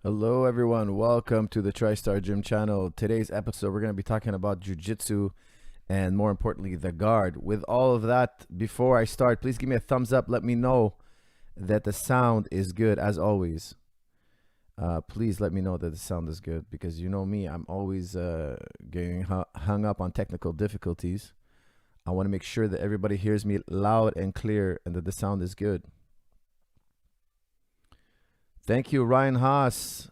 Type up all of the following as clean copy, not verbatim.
Hello, everyone. Welcome to the TriStar Gym channel. Today's episode, we're going to be talking about Jiu-Jitsu and more importantly, the guard. With all of that, before I start, please give me a thumbs up. Let me know that the sound is good as always. Please let me know that the sound is good because you know me, I'm always getting hung up on technical difficulties. I want to make sure that everybody hears me loud and clear and that the sound is good. Thank you, Ryan Haas.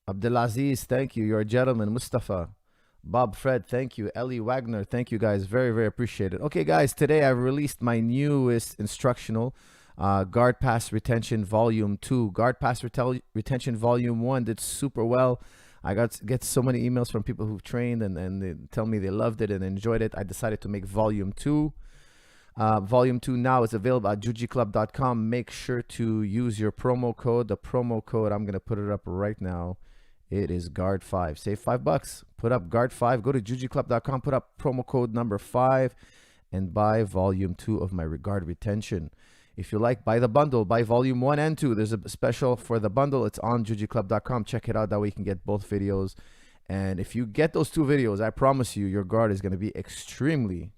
Abdelaziz, thank you. You're a gentleman. Mustafa. Bob Fred, thank you. Ellie Wagner, thank you guys. Very, very appreciated. Okay, guys, today I've released my newest instructional, Guard Pass Retention Volume 2. Guard Pass Retention Volume 1 did super well. I get so many emails from people who've trained and they tell me they loved it and enjoyed it. I decided to make Volume 2. Volume 2 now is available at jujiclub.com. Make sure to use your promo code. The promo code, I'm going to put it up right now. It is GUARD5. Save $5. Put up GUARD5. Go to jujiclub.com. Put up promo code number 5 and buy Volume 2 of my Guard Retention. If you like, buy the bundle. Buy Volume 1 and 2. There's a special for the bundle. It's on jujiclub.com. Check it out. That way you can get both videos. And if you get those two videos, I promise you, your guard is going to be extremely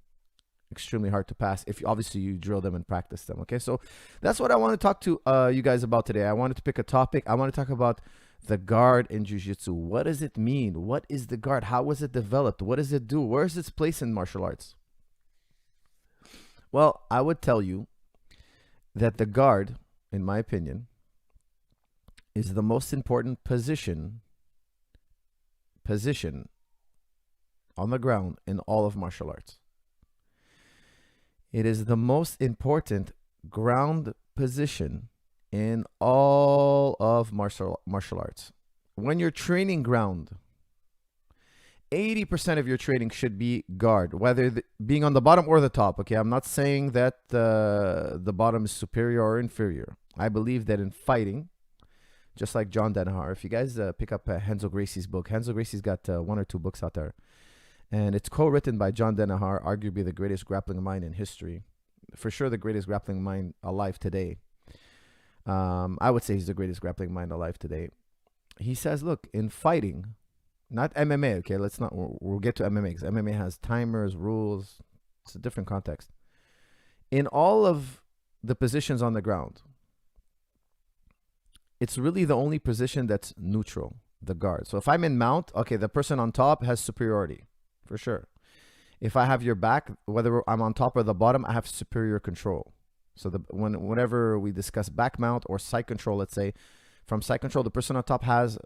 hard to pass if obviously you drill them and practice them. Okay, so that's what I want to talk to you guys about today. I wanted to pick a topic. I want to talk about the guard in jiu-jitsu. What does it mean? What is the guard? How was it developed? What does it do? Where is its place in martial arts? Well, I would tell you that the guard, in my opinion, is the most important position on the ground in all of martial arts. It is the most important ground position in all of martial arts. When you're training ground, 80% of your training should be guard, whether being on the bottom or the top. Okay, I'm not saying that the bottom is superior or inferior. I believe that in fighting, just like John Danaher, if you guys pick up Renzo Gracie's book, Renzo Gracie's got 1 or 2 books out there. And it's co-written by John Danaher, arguably the greatest grappling mind in history. For sure, the greatest grappling mind alive today. I would say he's the greatest grappling mind alive today. He says, look, in fighting, not MMA, okay, we'll get to MMA, because MMA has timers, rules. It's a different context. In all of the positions on the ground, it's really the only position that's neutral, the guard. So if I'm in mount, okay, the person on top has superiority. For sure. If I have your back, whether I'm on top or the bottom, I have superior control. So whenever we discuss back mount or side control, let's say, from side control, the person on top has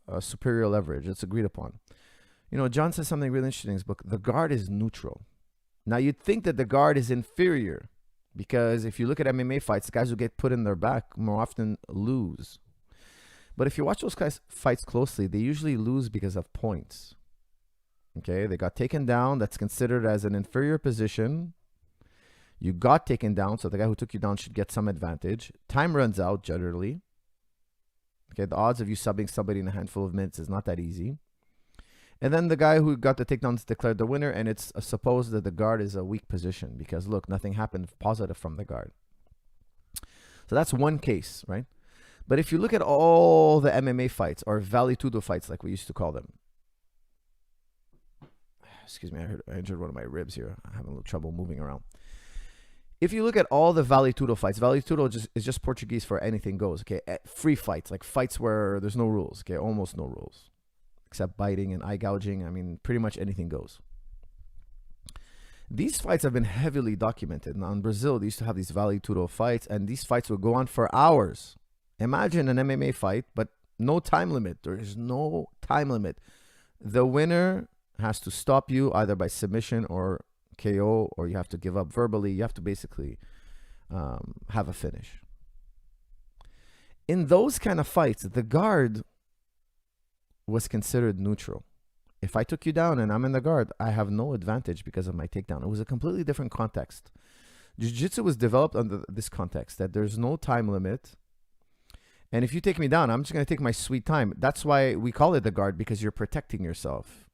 a superior leverage. It's agreed upon. You know, John says something really interesting in his book. The guard is neutral. Now, you'd think that the guard is inferior because if you look at MMA fights, guys who get put in their back more often lose. But if you watch those guys fights closely, they usually lose because of points. Okay, they got taken down. That's considered as an inferior position. You got taken down, so the guy who took you down should get some advantage. Time runs out generally. Okay, the odds of you subbing somebody in a handful of minutes is not that easy. And then the guy who got the takedown is declared the winner, and it's supposed that the guard is a weak position because, look, nothing happened positive from the guard. So that's one case, right? But if you look at all the MMA fights, or Vale-Tudo fights like we used to call them, excuse me, I injured one of my ribs here. I'm having a little trouble moving around. If you look at all the Vale-Tudo fights, Vale-Tudo is just Portuguese for anything goes, okay? Free fights, like fights where there's no rules, okay? Almost no rules, except biting and eye gouging. I mean, pretty much anything goes. These fights have been heavily documented. Now, in Brazil, they used to have these Vale-Tudo fights, and these fights would go on for hours. Imagine an MMA fight, but no time limit. There is no time limit. The winner has to stop you either by submission or KO, or you have to give up verbally. You have to basically have a finish. In those kind of fights, the guard was considered neutral. If I took you down and I'm in the guard, I have no advantage because of my takedown. It was a completely different context. Jiu-Jitsu was developed under this context that there's no time limit. And if you take me down, I'm just going to take my sweet time. That's why we call it the guard, because you're protecting yourself.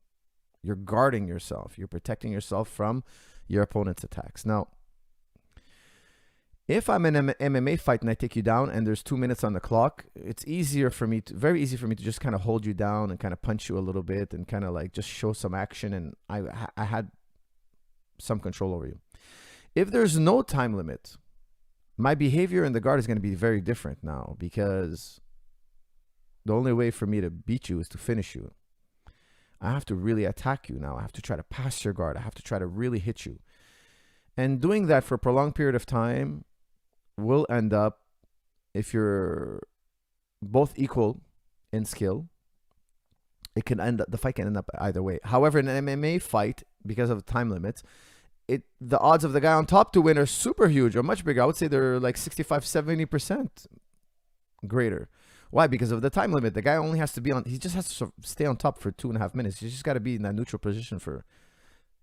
You're guarding yourself. You're protecting yourself from your opponent's attacks. Now, If I'm in an MMA fight and I take you down and there's 2 minutes on the clock, it's very easy for me to just kind of hold you down and kind of punch you a little bit and kind of like just show some action, and I had some control over you. If there's no time limit, my behavior in the guard is going to be very different now, because the only way for me to beat you is to finish you. I have to really attack you now. I have to try to pass your guard. I have to try to really hit you. And doing that for a prolonged period of time will end up, if you're both equal in skill, it can end up, the fight can end up either way. However, in an MMA fight, because of the time limits, the odds of the guy on top to win are super huge, or much bigger. I would say they're like 65-70% greater. Why? Because of the time limit. The guy only has to be on, he just has to stay on top for 2.5 minutes. You just got to be in that neutral position for,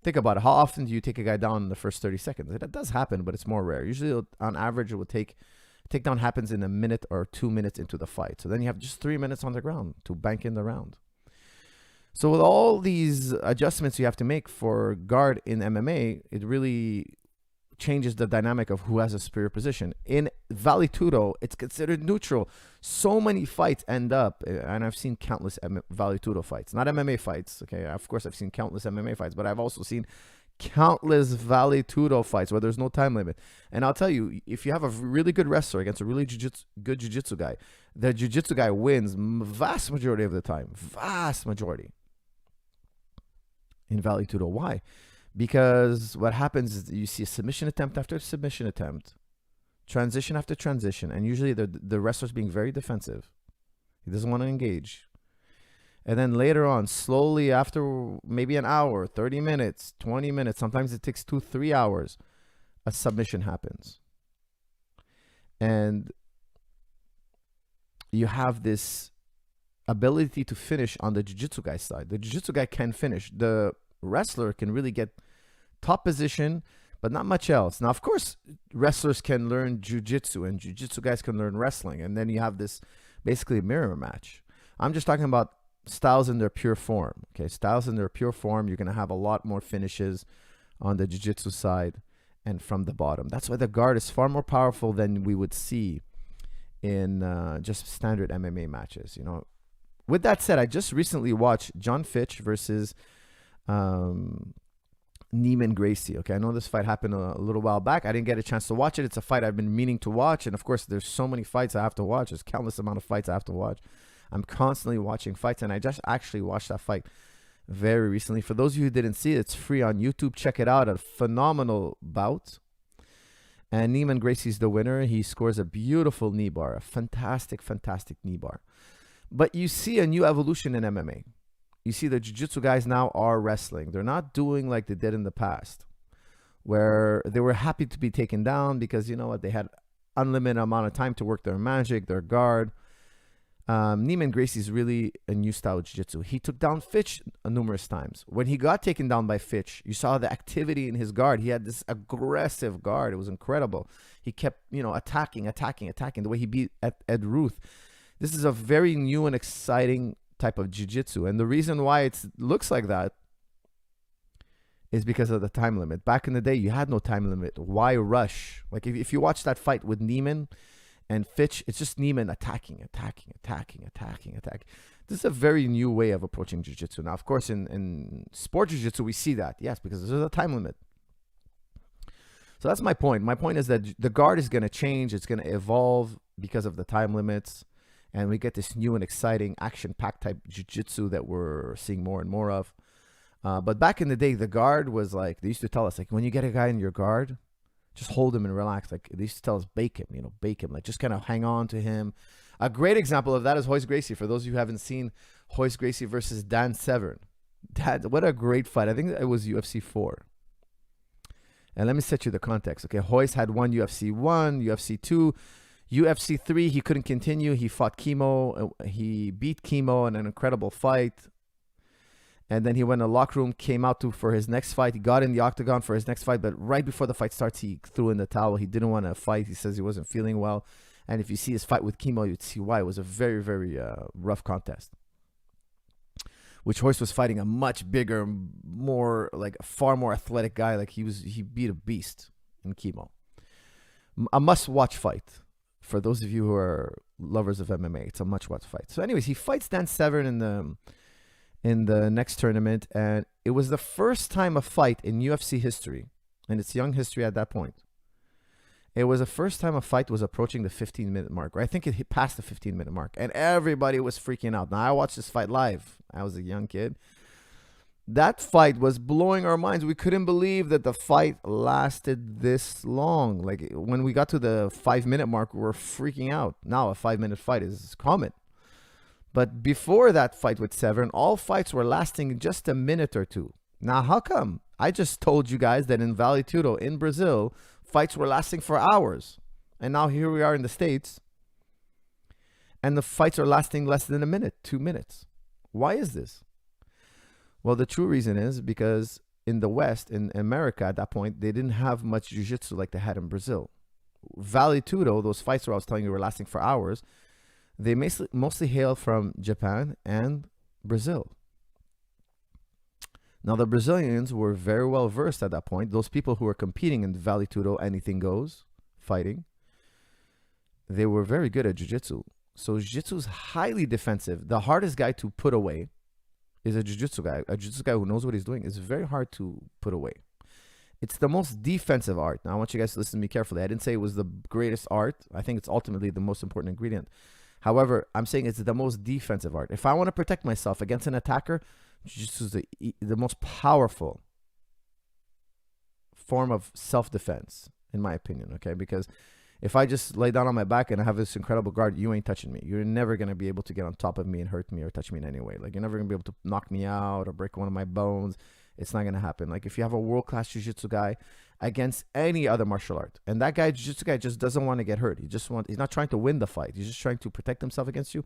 think about it. How often do you take a guy down in the first 30 seconds? That does happen, but it's more rare. Usually, on average, it will takedown happens in a minute or 2 minutes into the fight. So then you have just 3 minutes on the ground to bank in the round. So with all these adjustments you have to make for guard in MMA, it really changes the dynamic of who has a superior position. In Vale-Tudo, it's considered neutral. So many fights end up, and I've seen countless Vale-Tudo fights, not MMA fights. Okay, of course I've seen countless MMA fights, but I've also seen countless Vale-Tudo fights where there's no time limit. And I'll tell you, if you have a really good wrestler against a really good jiu-jitsu guy, the jiu-jitsu guy wins vast majority of the time. Vast majority. In Vale-Tudo. Why? Because what happens is you see a submission attempt after submission attempt, transition after transition, and usually the wrestler's being very defensive. He doesn't want to engage. And then later on, slowly after maybe an hour, 30 minutes, 20 minutes, sometimes it takes 2-3 hours, a submission happens. And you have this ability to finish on the jiu-jitsu guy's side. The jiu-jitsu guy can finish. The wrestler can really get top position, but not much else. Now, of course, wrestlers can learn jiu-jitsu, and jiu-jitsu guys can learn wrestling, and then you have this basically mirror match. I'm just talking about styles in their pure form. Okay, styles in their pure form, you're going to have a lot more finishes on the jiu-jitsu side and from the bottom. That's why the guard is far more powerful than we would see in just standard MMA matches. You know, with that said, I just recently watched John Fitch versus Neiman Gracie. Okay, I know this fight happened a little while back. I didn't get a chance to watch it. It's a fight I've been meaning to watch, and of course, there's so many fights I have to watch. There's countless amount of fights I have to watch. I'm constantly watching fights, and I just actually watched that fight very recently. For those of you who didn't see it, it's free on YouTube. Check it out. A phenomenal bout. And Neiman Gracie's the winner. He scores a beautiful knee bar, a fantastic, fantastic knee bar. But you see a new evolution in MMA. You see the jiu-jitsu guys now are wrestling. They're not doing like they did in the past, where they were happy to be taken down because, you know what, they had unlimited amount of time to work their magic, their guard. Neiman Gracie is really a new style of jiu-jitsu. He took down Fitch numerous times. When he got taken down by Fitch, you saw the activity in his guard. He had this aggressive guard. It was incredible. He kept, you know, attacking. The way he beat Ed Ruth. This is a very new and exciting type of jiu-jitsu, and the reason why it looks like that is because of the time limit. Back in the day, you had no time limit. Why rush? Like if you watch that fight with Neiman and Fitch, it's just Neiman attacking. This is a very new way of approaching jiu-jitsu. Now, of course, in sport jiu-jitsu, we see that, yes, because there's a time limit. So that's my point. My point is that the guard is going to change. It's going to evolve because of the time limits. And we get this new and exciting action-packed type jiu-jitsu that we're seeing more and more of. But back in the day, the guard was like, they used to tell us, like, when you get a guy in your guard, just hold him and relax. Like, they used to tell us, bake him. Like, just kind of hang on to him. A great example of that is Royce Gracie. For those of you who haven't seen Royce Gracie versus Dan Severn. What a great fight. I think it was UFC 4. And let me set you the context. Okay, Royce had won UFC 1, UFC 2. UFC 3, he couldn't continue. He fought Chemo. He beat Chemo in an incredible fight. And then he went in the locker room, came out for his next fight. He got in the octagon for his next fight. But right before the fight starts, he threw in the towel. He didn't want to fight. He says he wasn't feeling well. And if you see his fight with Chemo, you'd see why. It was a very, very rough contest. Which Royce was fighting a much bigger, more, like, far more athletic guy. Like, he beat a beast in Chemo. A must-watch fight for those of you who are lovers of MMA. It's a must-watch fight. So, anyways, he fights Dan Severn in the next tournament, and it was the first time a fight in UFC history, and it's young history at that point. It was the first time a fight was approaching the 15-minute mark, or I think it hit past the 15-minute mark, and everybody was freaking out. Now, I watched this fight live. I was a young kid. That fight was blowing our minds. We couldn't believe that the fight lasted this long. Like, when we got to the 5-minute mark, we were freaking out. Now, a 5-minute fight is common. But before that fight with Severn, all fights were lasting just a minute or two. Now, how come? I just told you guys that in Vol.2 in Brazil, fights were lasting for hours. And now here we are in the States, and the fights are lasting less than a minute, 2 minutes. Why is this? Well, the true reason is because in the West, in America at that point, they didn't have much jiu-jitsu like they had in Brazil. Vol.2, those fights where I was telling you were lasting for hours, they mostly hail from Japan and Brazil. Now, the Brazilians were very well versed at that point. Those people who were competing in Vol.2, anything goes, fighting, they were very good at jiu-jitsu. So jiu-jitsu is highly defensive. The hardest guy to put away is a jiu-jitsu guy. A jiu-jitsu guy who knows what he's doing is very hard to put away. It's the most defensive art. Now, I want you guys to listen to me carefully. I didn't say it was the greatest art. I think it's ultimately the most important ingredient. However, I'm saying it's the most defensive art. If I want to protect myself against an attacker, jiu-jitsu is the most powerful form of self-defense, in my opinion, okay? Because if I just lay down on my back and I have this incredible guard, you ain't touching me. You're never going to be able to get on top of me and hurt me or touch me in any way. Like, you're never going to be able to knock me out or break one of my bones. It's not going to happen. Like, if you have a world-class jiu-jitsu guy against any other martial art, and that guy, jiu-jitsu guy, just doesn't want to get hurt. He's not trying to win the fight. He's just trying to protect himself against you.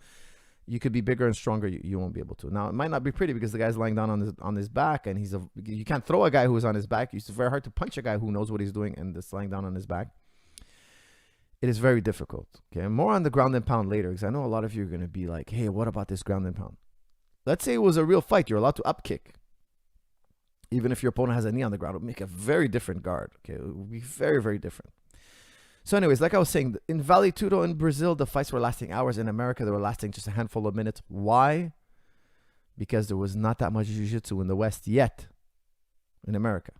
You could be bigger and stronger. You won't be able to. Now, it might not be pretty because the guy's lying down on his back, and you can't throw a guy who is on his back. It's very hard to punch a guy who knows what he's doing and is lying down on his back. It is very difficult. Okay, more on the ground and pound later, because I know a lot of you are going to be like, hey, what about this ground and pound? Let's say it was a real fight. You're allowed to up kick. Even if your opponent has a knee on the ground, it would make a very different guard. Okay, it would be very, very different. So anyways, like I was saying, in Vol.2 in Brazil, the fights were lasting hours. In America, they were lasting just a handful of minutes. Why? Because there was not that much jiu-jitsu in the West yet in America.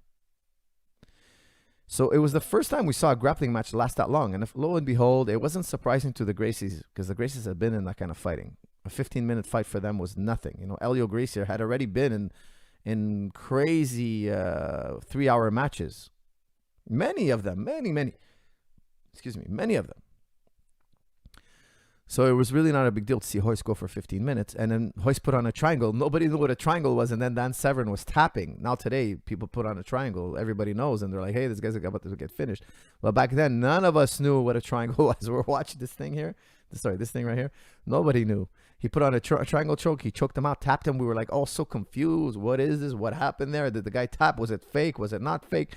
So it was the first time we saw a grappling match last that long. And if, lo and behold, it wasn't surprising to the Gracies, because the Gracies had been in that kind of fighting. A 15-minute fight for them was nothing. You know, Elio Gracie had already been in crazy 3-hour matches. Many of them, many of them. So it was really not a big deal to see Royce go for 15 minutes. And then Royce put on a triangle. Nobody knew what a triangle was. And then Dan Severn was tapping. Now today, people put on a triangle. Everybody knows. And they're like, hey, this guy's about to get finished. But back then, none of us knew what a triangle was. We're watching this thing here. Sorry, this thing right here. Nobody knew. He put on a triangle choke. He choked him out, tapped him. We were like, oh, so confused. What is this? What happened there? Did the guy tap? Was it fake? Was it not fake?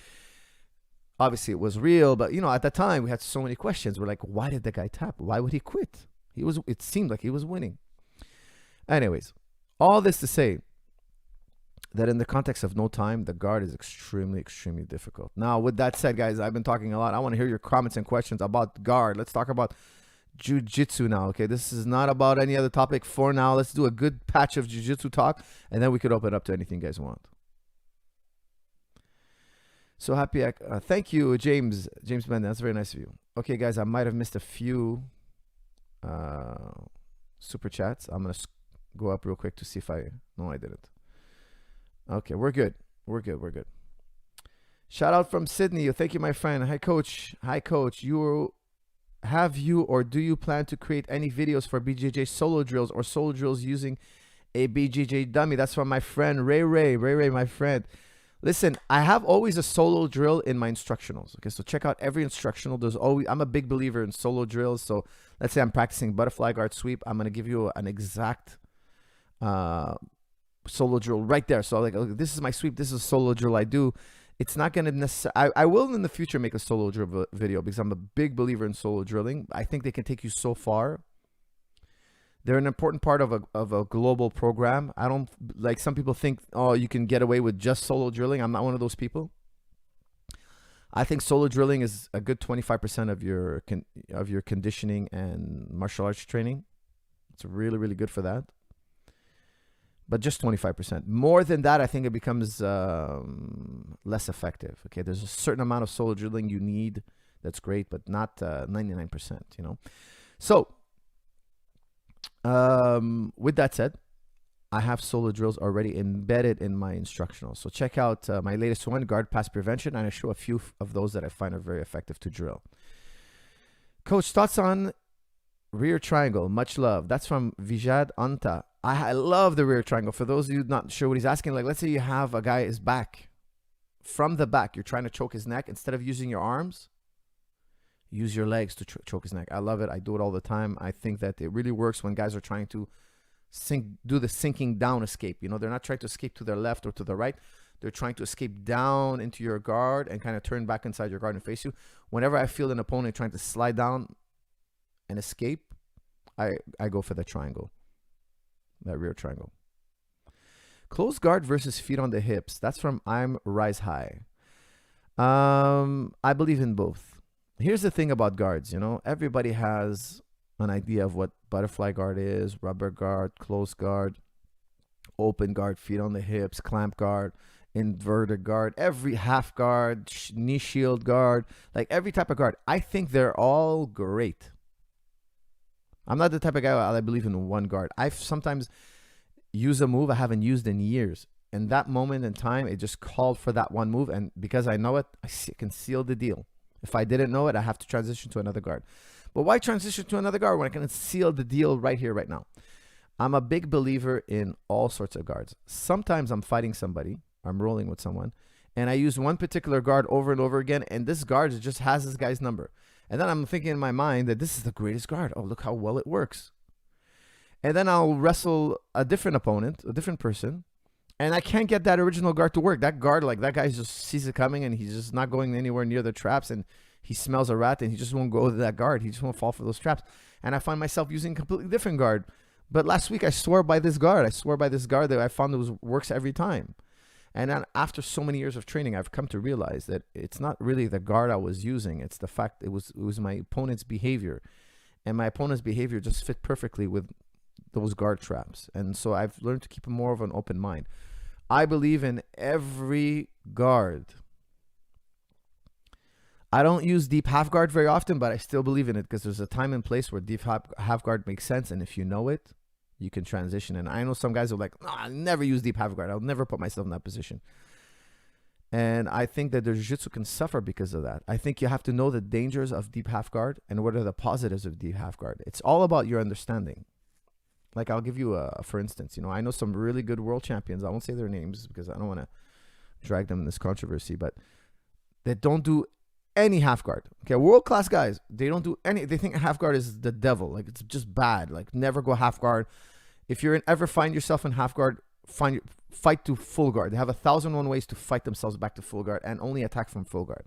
Obviously, it was real. But, you know, at the time, we had so many questions. We're like, why did the guy tap? Why would he quit? It seemed like he was winning. Anyways, all this to say that in the context of no time, the guard is extremely, extremely difficult. Now, with that said, guys, I've been talking a lot. I want to hear your comments and questions about guard. Let's talk about jiu-jitsu now, okay? This is not about any other topic for now. Let's do a good patch of jiu-jitsu talk, and then we could open up to anything you guys want. So happy. Thank you, James Benden. That's very nice of you. Okay, guys, I might have missed a few super chats. I'm gonna go up real quick to see if I didn't. Okay, we're good. Shout out from Sydney. Thank you, my friend. Hi coach. Have you or do you plan to create any videos for BJJ solo drills or solo drills using a BJJ dummy? That's from my friend Ray, my friend. Listen, I have always a solo drill in my instructionals. Okay, so check out every instructional. I'm a big believer in solo drills. So let's say I'm practicing butterfly guard sweep. I'm going to give you an exact solo drill right there. So like, okay, this is my sweep. This is a solo drill I do. It's not going to necessarily, I will in the future make a solo drill video because I'm a big believer in solo drilling. I think they can take you so far. They're an important part of a global program. I don't, like some people think, oh, you can get away with just solo drilling. I'm not one of those people. I think solo drilling is a good 25% of your conditioning and martial arts training. It's really, really good for that. But just 25%. More than that, I think it becomes less effective. Okay, there's a certain amount of solo drilling you need. That's great, but not 99%, you know. So, with that said, I have solo drills already embedded in my instructional. So check out my latest one, Guard Pass Prevention, and I show a few of those that I find are very effective to drill. Coach, thoughts on rear triangle? Much love. That's from Vijad Anta. I love the rear triangle. For those of you not sure what he's asking, like let's say you have a guy is back. From the back, you're trying to choke his neck. Instead of using your arms, use your legs to choke his neck. I love it. I do it all the time. I think that it really works when guys are trying to do the sinking down escape. You know, they're not trying to escape to their left or to the right. They're trying to escape down into your guard and kind of turn back inside your guard and face you. Whenever I feel an opponent trying to slide down and escape, I go for the triangle, that rear triangle. Close guard versus feet on the hips. That's from I'm Rise High. I believe in both. Here's the thing about guards, you know, everybody has an idea of what butterfly guard is, rubber guard, close guard, open guard, feet on the hips, clamp guard, inverted guard, every half guard, knee shield guard, like every type of guard. I think they're all great. I'm not the type of guy I believe in one guard. I've sometimes used a move I haven't used in years. And that moment in time, it just called for that one move. And because I know it, I can seal the deal. If I didn't know it, I have to transition to another guard. But why transition to another guard when I can seal the deal right here, right now? I'm a big believer in all sorts of guards. Sometimes I'm fighting somebody, I'm rolling with someone, and I use one particular guard over and over again, and this guard just has this guy's number. And then I'm thinking in my mind that this is the greatest guard. Oh, look how well it works. And then I'll wrestle a different opponent, a different person, and I can't get that original guard to work. That guard, like that guy just sees it coming, and he's just not going anywhere near the traps, and he smells a rat, and he just won't go to that guard. He just won't fall for those traps. And I find myself using a completely different guard. But last week, I swore by this guard. I swore by this guard that I found it works every time. And then after so many years of training, I've come to realize that it's not really the guard I was using. It's the fact it was my opponent's behavior. And my opponent's behavior just fit perfectly with those guard traps. And so I've learned to keep more of an open mind. I believe in every guard. I don't use deep half guard very often, but I still believe in it because there's a time and place where deep half guard makes sense. And if you know it, you can transition. And I know some guys are like, no, I never use deep half guard. I'll never put myself in that position. And I think that the jiu-jitsu can suffer because of that. I think you have to know the dangers of deep half guard and what are the positives of deep half guard. It's all about your understanding. Like I'll give you for instance, you know, I know some really good world champions. I won't say their names because I don't want to drag them in this controversy, but they don't do any half guard. Okay, world-class guys, they don't do any. They think half guard is the devil. Like it's just bad. Like never go half guard. If you're ever find yourself in half guard, fight to full guard. They have 1,001 ways to fight themselves back to full guard and only attack from full guard.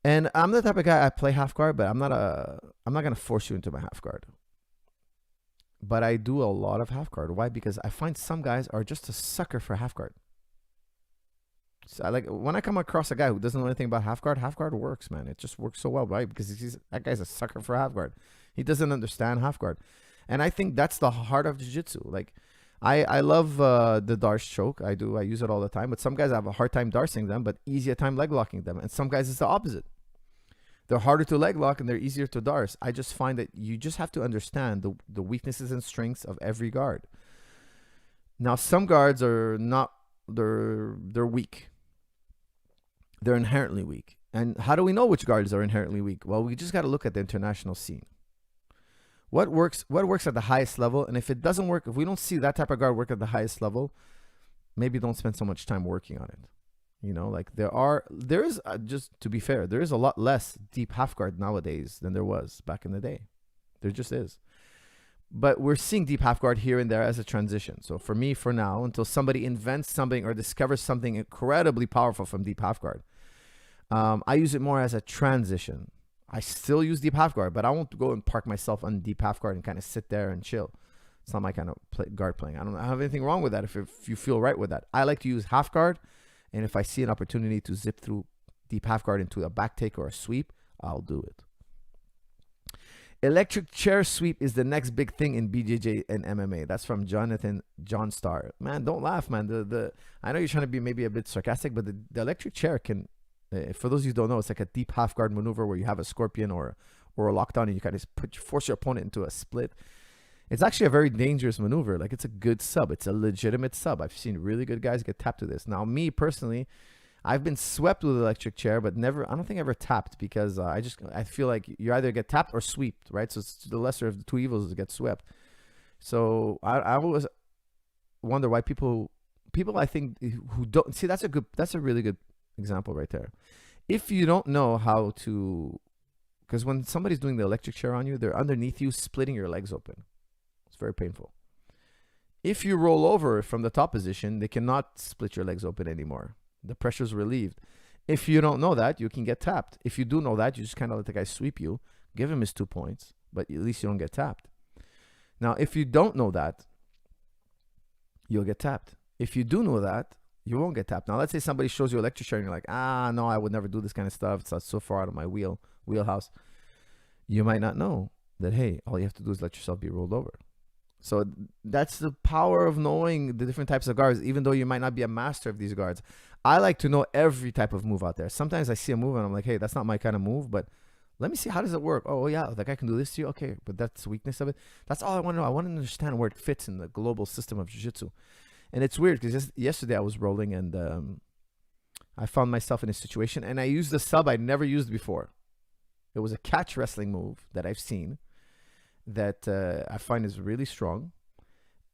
And I'm the type of guy I play half guard, but I'm not gonna force you into my half guard. But I do a lot of half guard. Why? Because I find some guys are just a sucker for half guard. So when I come across a guy who doesn't know anything about half guard works, man. It just works so well, right? Because that guy's a sucker for half guard. He doesn't understand half guard. And I think that's the heart of jiu-jitsu. Like, I love the Darce choke. I do. I use it all the time. But some guys have a hard time Darcing them, but easier time leg locking them. And some guys it's the opposite. They're harder to leg lock and they're easier to Darce. I just find that you just have to understand the weaknesses and strengths of every guard. Now, some guards are not. They're weak. They're inherently weak. And how do we know which guards are inherently weak? Well, we just got to look at the international scene. What works at the highest level? And if it doesn't work, if we don't see that type of guard work at the highest level, maybe don't spend so much time working on it. You know, like there is just to be fair, there is a lot less deep half guard nowadays than there was back in the day. There just is. But we're seeing deep half guard here and there as a transition. So for me, for now, until somebody invents something or discovers something incredibly powerful from deep half guard, I use it more as a transition. I still use deep half guard, but I won't go and park myself on deep half guard and kind of sit there and chill. It's not my kind of guard playing. I don't have anything wrong with that if you feel right with that. I like to use half guard, and if I see an opportunity to zip through deep half guard into a back take or a sweep, I'll do it. Electric chair sweep is the next big thing in BJJ and MMA. That's from John Starr. Man, don't laugh, man. I know you're trying to be maybe a bit sarcastic, but the electric chair can, for those of you who don't know, it's like a deep half guard maneuver where you have a scorpion or a lockdown and you kind of force your opponent into a split. It's actually a very dangerous maneuver. Like, it's a good sub. It's a legitimate sub. I've seen really good guys get tapped to this. Now, me personally, I've been swept with electric chair, but never, I don't think I ever tapped, because I feel like you either get tapped or swept, right? So it's the lesser of the two evils to get swept. So I always wonder why people I think who don't see, that's a really good example right there. If you don't know how to, because when somebody's doing the electric chair on you, they're underneath you, splitting your legs open. It's very painful. If you roll over from the top position, they cannot split your legs open anymore. The pressure's relieved. If you don't know that, you can get tapped. If you do know that, you just kind of let the guy sweep you, give him his 2 points, but at least you don't get tapped. Now, if you don't know that, you'll get tapped. If you do know that, you won't get tapped. Now, let's say somebody shows you electric chair and you're like, no, I would never do this kind of stuff. It's so far out of my wheelhouse. You might not know that, hey, all you have to do is let yourself be rolled over. So that's the power of knowing the different types of guards, even though you might not be a master of these guards. I like to know every type of move out there. Sometimes I see a move and I'm like, hey, that's not my kind of move, but let me see, how does it work? Oh, yeah, the guy can do this to you. Okay, but that's the weakness of it. That's all I want to know. I want to understand where it fits in the global system of jiu-jitsu. And it's weird because yesterday I was rolling and I found myself in a situation and I used a sub I'd never used before. It was a catch wrestling move that I've seen that I find is really strong.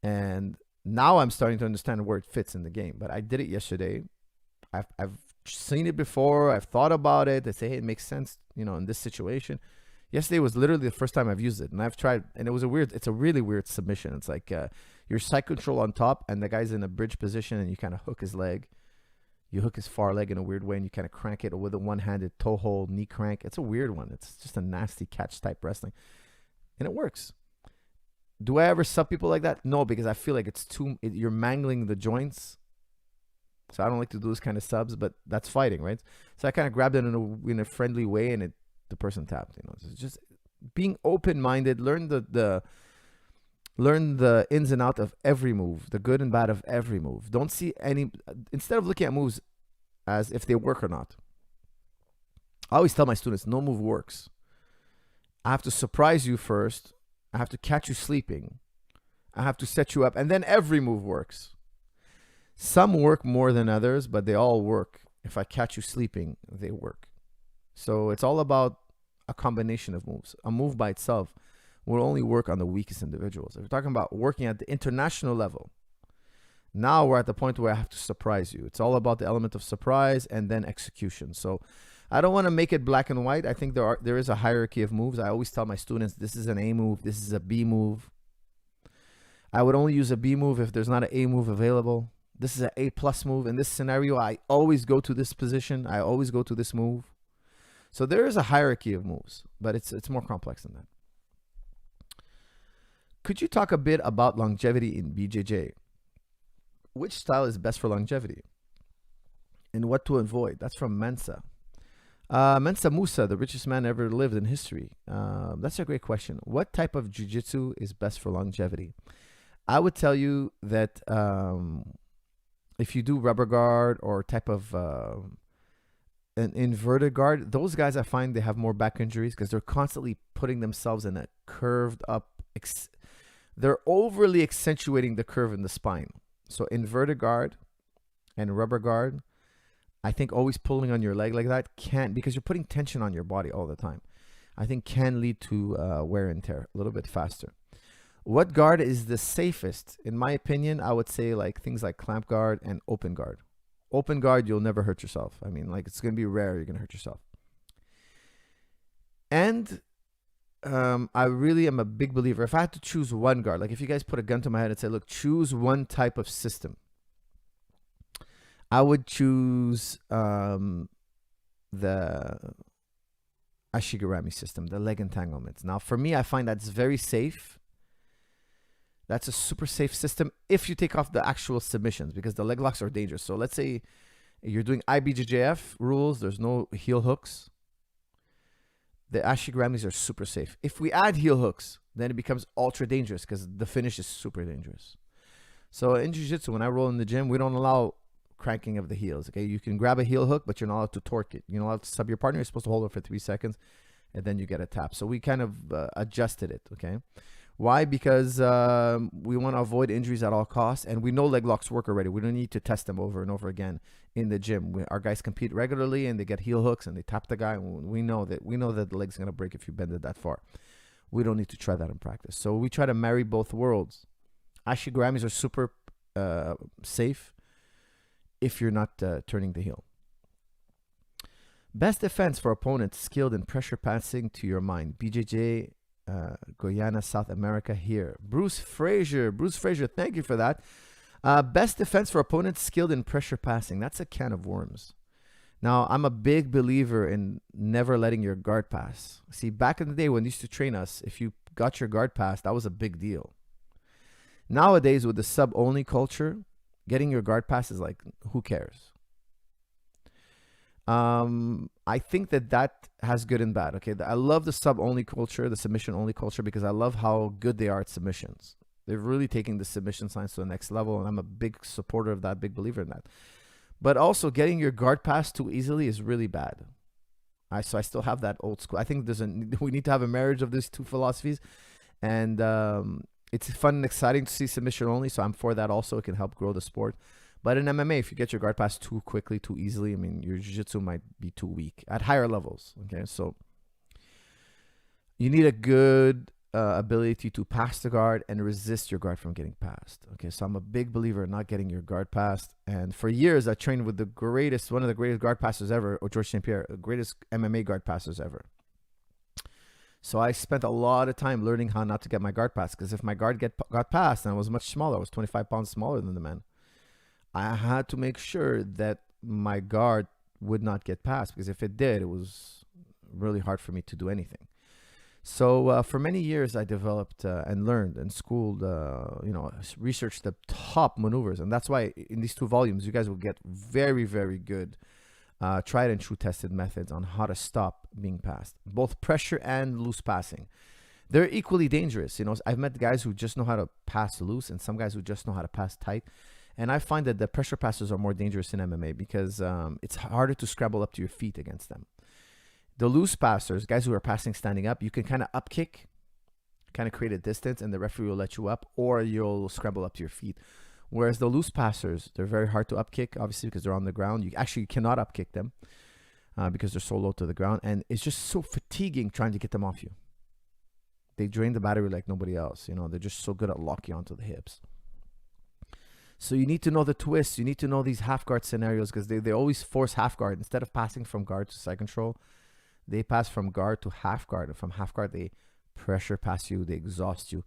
And now I'm starting to understand where it fits in the game. But I did it yesterday. I've seen it before. I've thought about it. I say, hey, it makes sense, in this situation. Yesterday was literally the first time I've used it. And I've tried, and it's a really weird submission. It's like you're side control on top and the guy's in a bridge position and you kind of hook his leg. You hook his far leg in a weird way and you kind of crank it with a one-handed toe hold, knee crank. It's a weird one. It's just a nasty catch type wrestling. And it works. Do I ever sub people like that? No, because I feel like you're mangling the joints. So I don't like to do this kind of subs, but that's fighting, right? So I kind of grabbed it in a friendly way and the person tapped, So it's just being open-minded, learn the ins and outs of every move, the good and bad of every move. Don't see instead of looking at moves as if they work or not. I always tell my students, no move works. I have to surprise you first. I have to catch you sleeping. I have to set you up, and then every move works. Some work more than others, but they all work. If I catch you sleeping, they work. So it's all about a combination of moves. A move by itself will only work on the weakest individuals. If we're talking about working at the international level, now we're at the point where I have to surprise you. It's all about the element of surprise and then execution. So I don't want to make it black and white. I think there is a hierarchy of moves. I always tell my students, this is an A move, this is a B move. I would only use a B move if there's not an A move available. This is an A plus move. In this scenario, I always go to this position. I always go to this move. So there is a hierarchy of moves, but it's more complex than that. Could you talk a bit about longevity in BJJ? Which style is best for longevity? And what to avoid? That's from Mensa. Mensa Musa, the richest man ever lived in history. That's a great question. What type of jiu-jitsu is best for longevity? I would tell you that if you do rubber guard or type of an inverted guard, those guys, I find they have more back injuries because they're constantly putting themselves in a curved up. They're overly accentuating the curve in the spine. So inverted guard and rubber guard, I think always pulling on your leg like that because you're putting tension on your body all the time, I think can lead to wear and tear a little bit faster. What guard is the safest? In my opinion, I would say like things like clamp guard and open guard. Open guard, you'll never hurt yourself. I mean, like it's going to be rare you're going to hurt yourself. And I really am a big believer. If I had to choose one guard, like if you guys put a gun to my head and say, look, choose one type of system, I would choose the Ashigarami system, the leg entanglements. Now, for me, I find that's very safe. That's a super safe system if you take off the actual submissions because the leg locks are dangerous. So let's say You're doing IBJJF rules. There's no heel hooks. The Ashiguramis are super safe. If we add heel hooks, then it becomes ultra dangerous because the finish is super dangerous. So in Jiu-Jitsu, when I roll in the gym, we don't allow cranking of the heels. Okay, you can grab a heel hook, but you're not allowed to torque it. You're not allowed to sub your partner. You're supposed to hold it for 3 seconds, and then you get a tap. So we kind of adjusted it. Okay, why? Because we want to avoid injuries at all costs, and we know leg locks work already. We don't need to test them over and over again in the gym. Our guys compete regularly, and they get heel hooks, and they tap the guy. And we know that the leg's gonna break if you bend it that far. We don't need to try that in practice. So we try to marry both worlds. Ashiguramis are super safe if you're not turning the heel. Best defense for opponents skilled in pressure passing to your mind. BJJ, Guyana, South America here. Bruce Frazier, thank you for that. Best defense for opponents skilled in pressure passing. That's a can of worms. Now, I'm a big believer in never letting your guard pass. See, back in the day when they used to train us, if you got your guard pass, that was a big deal. Nowadays, with the sub-only culture, getting your guard pass is like, who cares? I think that has good and bad. Okay, I love the sub-only culture, the submission-only culture, because I love how good they are at submissions. They're really taking the submission science to the next level, and I'm a big supporter of that, big believer in that. But also, getting your guard pass too easily is really bad. So I still have that old school. I think we need to have a marriage of these two philosophies, and it's fun and exciting to see submission only, so I'm for that also. It can help grow the sport. But in MMA, if you get your guard pass too quickly, too easily, I mean, your jiu-jitsu might be too weak at higher levels. Okay, so you need a good ability to pass the guard and resist your guard from getting passed. Okay, so I'm a big believer in not getting your guard passed. And for years, I trained with one of the greatest guard passers ever, or George St. Pierre, the greatest MMA guard passers ever. So I spent a lot of time learning how not to get my guard passed, because if my guard got passed, and I was much smaller, I was 25 pounds smaller than the man, I had to make sure that my guard would not get passed, because if it did, it was really hard for me to do anything. So for many years, I developed and learned and schooled, researched the top maneuvers. And that's why in these 2 volumes, you guys will get very, very good tried and true tested methods on how to stop being passed, both pressure and loose passing. They're equally dangerous. You know, I've met guys who just know how to pass loose and some guys who just know how to pass tight. And I find that the pressure passes are more dangerous in MMA because it's harder to scramble up to your feet against them. The loose passers, guys who are passing standing up, you can kind of up kick, kind of create a distance, and the referee will let you up, or you'll scramble up to your feet. Whereas the loose passers, they're very hard to up kick, obviously, because they're on the ground. You actually cannot up kick them because they're so low to the ground, and it's just so fatiguing trying to get them off you. They drain the battery like nobody else. You know, they're just so good at locking onto the hips. So you need to know the twists. You need to know these half guard scenarios because they always force half guard. Instead of passing from guard to side control, they pass from guard to half guard. And from half guard, they pressure pass you. They exhaust you.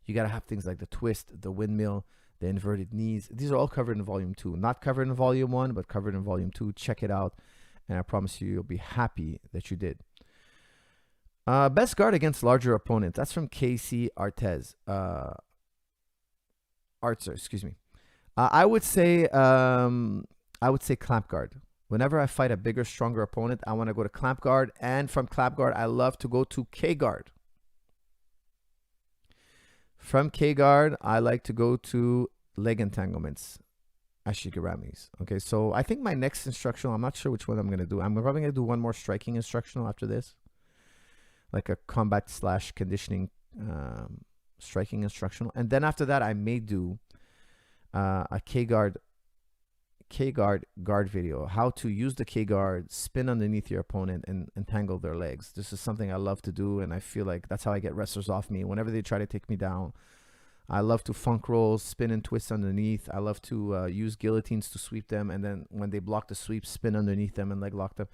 You got to have things like the twist, the windmill, the inverted knees. These are all covered in volume 2. Not covered in volume 1, but covered in volume 2. Check it out. And I promise you, you'll be happy that you did. Best guard against larger opponents. That's from Casey Artez. Artzer, excuse me. I would say clamp guard. Whenever I fight a bigger, stronger opponent, I want to go to clamp guard. And from clamp guard, I love to go to K guard. From K guard, I like to go to leg entanglements, ashiguramis. Okay, so I think my next instructional, I'm not sure which one I'm going to do. I'm probably going to do one more striking instructional after this, like a combat / conditioning striking instructional. And then after that, I may do a K guard video, how to use the K guard, spin underneath your opponent and entangle their legs. This is something I love to do, and I feel like that's how I get wrestlers off me. Whenever they try to take me down, I love to funk roll, spin and twist underneath. I love to use guillotines to sweep them, and then when they block the sweep, spin underneath them and leg lock them.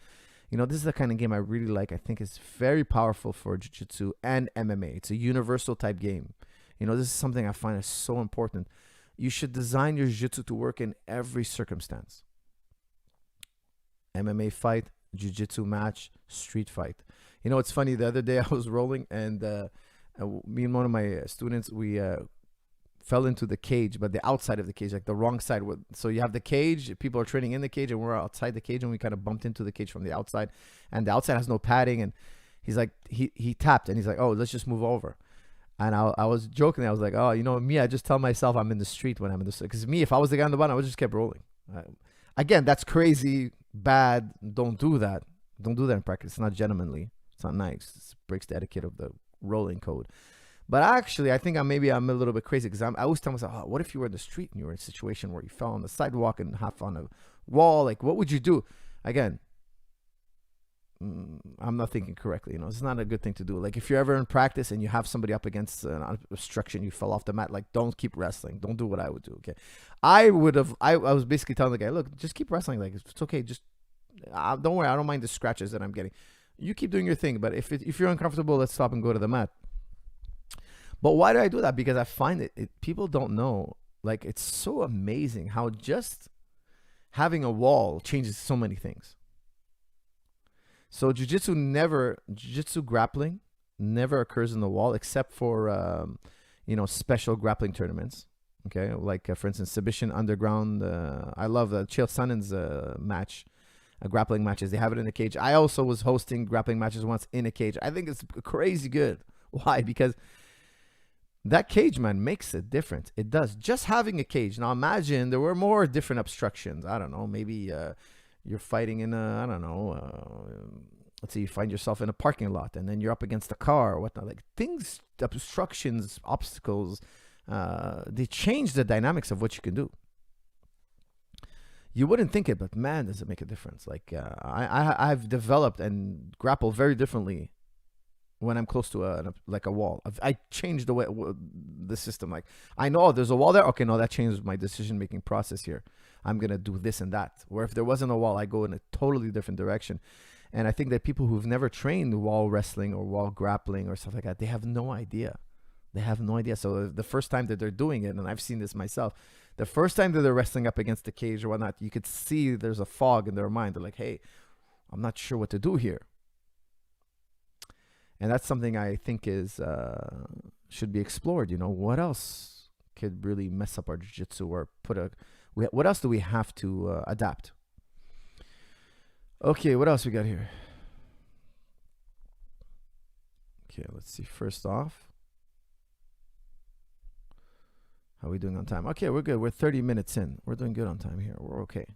You know, this is the kind of game I really like. I think it's very powerful for Jiu-Jitsu and MMA. It's a universal type game. You know, this is something I find is so important. You should design your jiu-jitsu to work in every circumstance. MMA fight, jiu-jitsu match, street fight. You know, it's funny. The other day I was rolling and me and one of my students, we fell into the cage, but the outside of the cage, like the wrong side. So you have the cage, people are training in the cage, and we're outside the cage, and we kind of bumped into the cage from the outside, and the outside has no padding. And he's like, he tapped, and he's like, oh, let's just move over. And I was joking. I was like, oh, me, I just tell myself I'm in the street when I'm in the street. Because me, if I was the guy on the bottom, I would just kept rolling. Again, that's crazy, bad. Don't do that. Don't do that in practice. It's not gentlemanly. It's not nice. It breaks the etiquette of the rolling code. But actually, I think I'm a little bit crazy, because I always tell myself, oh, what if you were in the street and you were in a situation where you fell on the sidewalk and half on a wall? Like, what would you do? Again, I'm not thinking correctly. It's not a good thing to do. Like, if you're ever in practice and you have somebody up against an obstruction, you fell off the mat, like, don't keep wrestling. Don't do what I would do. Okay. I was basically telling the guy, look, just keep wrestling. Like, it's okay. Just don't worry. I don't mind the scratches that I'm getting. You keep doing your thing. But if you're uncomfortable, let's stop and go to the mat. But why do I do that? Because I find it people don't know. Like, it's so amazing how just having a wall changes so many things. So jiu-jitsu grappling never occurs in the wall, except for, special grappling tournaments. Okay. Like, for instance, Submission Underground. I love Chael Sonnen's match, grappling matches. They have it in a cage. I also was hosting grappling matches once in a cage. I think it's crazy good. Why? Because that cage, man, makes a difference. It does. Just having a cage. Now, imagine there were more different obstructions. I don't know. Maybe you're fighting in let's say you find yourself in a parking lot, and then you're up against a car or whatnot. Like, things, obstructions, obstacles, they change the dynamics of what you can do. You wouldn't think it, but man, does it make a difference. Like, I've developed and grapple very differently when I'm close to a wall. I changed the system. Like, I know there's a wall there. Okay, no, that changes my decision-making process here. I'm going to do this and that. Where if there wasn't a wall, I go in a totally different direction. And I think that people who've never trained wall wrestling or wall grappling or stuff like that, they have no idea. They have no idea. So the first time that they're doing it, and I've seen this myself, the first time that they're wrestling up against the cage or whatnot, you could see there's a fog in their mind. They're like, hey, I'm not sure what to do here. And that's something I think should be explored. What else could really mess up our jiu-jitsu, or what else do we have to adapt? Okay, what else we got here? Okay, let's see. First off, how are we doing on time? Okay, we're good. We're 30 minutes in. We're doing good on time here. We're okay.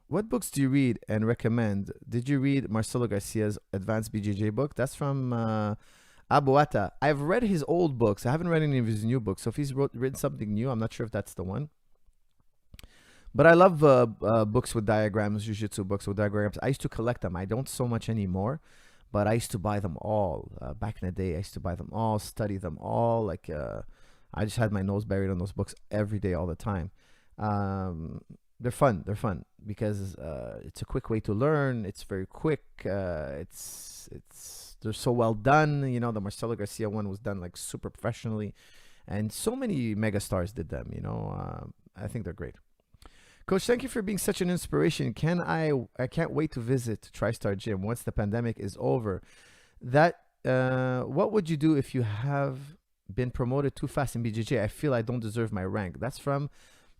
What books do you read and recommend? Did you read Marcelo Garcia's Advanced BJJ book? That's from Abuata. I've read his old books. I haven't read any of his new books. So if he's written something new, I'm not sure if that's the one. But I love books with diagrams, jiu-jitsu books with diagrams. I used to collect them. I don't so much anymore, but I used to buy them all. Back in the day, I used to buy them all, study them all. Like, I just had my nose buried on those books every day, all the time. They're fun. They're fun because it's a quick way to learn. It's very quick. They're so well done. The Marcelo Garcia one was done like super professionally, and so many megastars did them. I think they're great. Coach, thank you for being such an inspiration. I can't wait to visit TriStar Gym once the pandemic is over. What would you do if you have been promoted too fast in BJJ? I feel I don't deserve my rank. That's from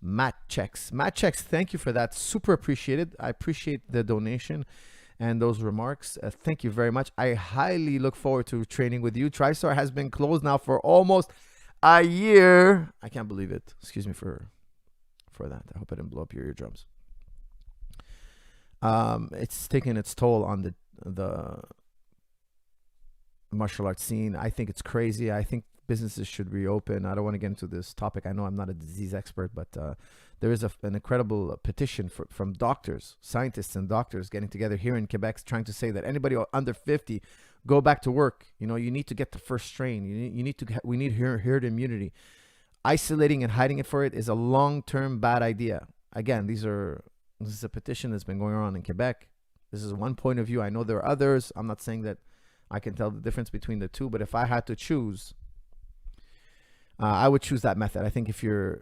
Matt Checks. Matt Checks, thank you for that. Super appreciated. I appreciate the donation and those remarks. Thank you very much. I highly look forward to training with you. TriStar has been closed now for almost a year. I can't believe it. Excuse me for that. I hope I didn't blow up your eardrums. It's taken its toll on the martial arts scene. I think it's crazy. I think businesses should reopen. I don't want to get into this topic. I know I'm not a disease expert, but there is an incredible petition from doctors, scientists and doctors getting together here in Quebec, trying to say that anybody under 50 go back to work. You need to get the first strain. We need herd immunity. Isolating and hiding it for it is a long-term bad idea. Again, this is a petition that's been going on in Quebec. This is one point of view. I know there are others. I'm not saying that I can tell the difference between the two, but if I had to choose, I would choose that method. I think if you're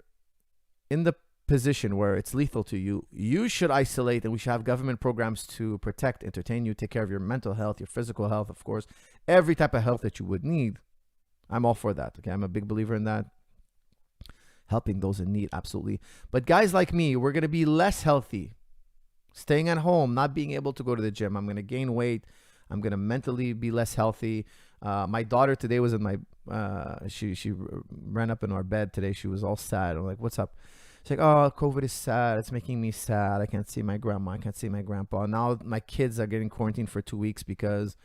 in the position where it's lethal to you, you should isolate, and we should have government programs to protect, entertain you, take care of your mental health, your physical health, of course, every type of health that you would need. I'm all for that. Okay, I'm a big believer in that. Helping those in need, absolutely. But guys like me, we're going to be less healthy. Staying at home, not being able to go to the gym. I'm going to gain weight. I'm going to mentally be less healthy. My daughter today was in my, she ran up in our bed today. She was all sad. I'm like, what's up? She's like, oh, COVID is sad. It's making me sad. I can't see my grandma. I can't see my grandpa. Now my kids are getting quarantined for 2 weeks because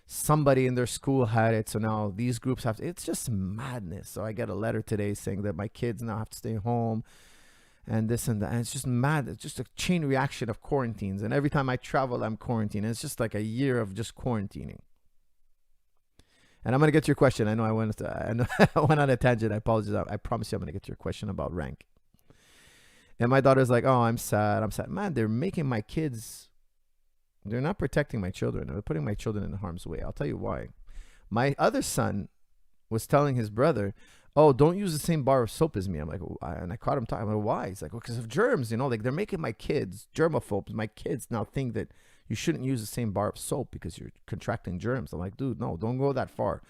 somebody in their school had it. So now these groups have to, it's just madness. So I get a letter today saying that my kids now have to stay home and this and that. And it's just mad. It's just a chain reaction of quarantines. And every time I travel, I'm quarantined. It's just like a year of just quarantining. And I'm going to get to your question. I know I went on a tangent. I apologize. I promise you I'm going to get to your question about rank. And my daughter's like, oh, I'm sad. I'm sad. Man, they're making my kids, they're not protecting my children. They're putting my children in harm's way. I'll tell you why. My other son was telling his brother, oh, don't use the same bar of soap as me. I'm like, and I caught him talking. I'm like, why? He's like, well, because of germs, like they're making my kids germaphobes. My kids now think that you shouldn't use the same bar of soap because you're contracting germs. I'm like, dude, no, don't go that far.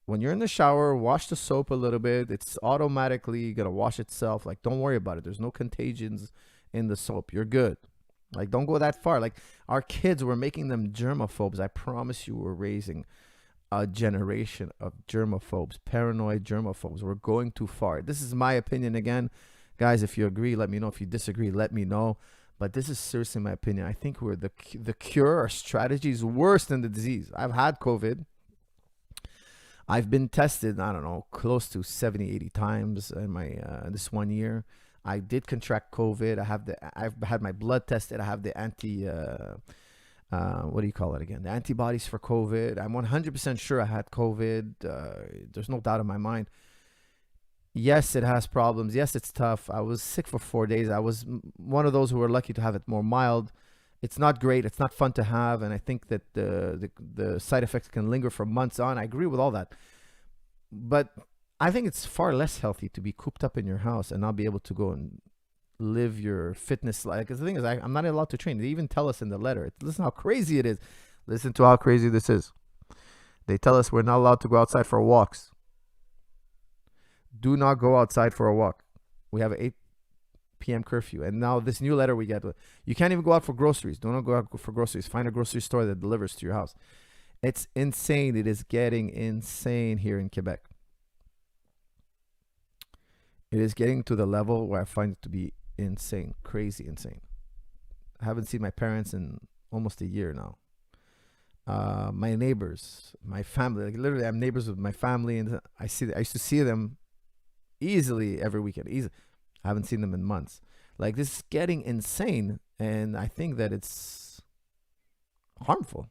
When you're in the shower, wash the soap a little bit. It's automatically going to wash itself. Like, don't worry about it. There's no contagions in the soap. You're good. Like, don't go that far. Like, our kids, we're making them germaphobes. I promise you, we're raising a generation of germaphobes, paranoid germaphobes. We're going too far. This is my opinion again. Guys, if you agree, let me know. If you disagree, let me know. But this is seriously my opinion. I think we're the cure, our strategy is worse than the disease. I've had COVID. I've been tested, I don't know, close to 70, 80 times in my this 1 year. I did contract COVID. I've had my blood tested. I have the what do you call it again? The antibodies for COVID. I'm 100% sure I had COVID. There's no doubt in my mind. Yes, it has problems. Yes, it's tough. I was sick for 4 days. I was one of those who were lucky to have it more mild. It's not great. It's not fun to have. And I think that the side effects can linger for months on. I agree with all that. But I think it's far less healthy to be cooped up in your house and not be able to go and live your fitness life. Because the thing is, I'm not allowed to train. They even tell us in the letter. Listen how crazy it is. Listen to how crazy this is. They tell us we're not allowed to go outside for walks. Do not go outside for a walk. We have an 8 p.m. curfew. And now this new letter we get, you can't even go out for groceries. Do not go out for groceries. Find a grocery store that delivers to your house. It's insane. It is getting insane here in Quebec. It is getting to the level where I find it to be insane, crazy insane. I haven't seen my parents in almost a year now. My neighbors, my family, like literally I'm neighbors with my family, and I used to see them easily every weekend. I haven't seen them in months. Like, this is getting insane, and I think that it's harmful.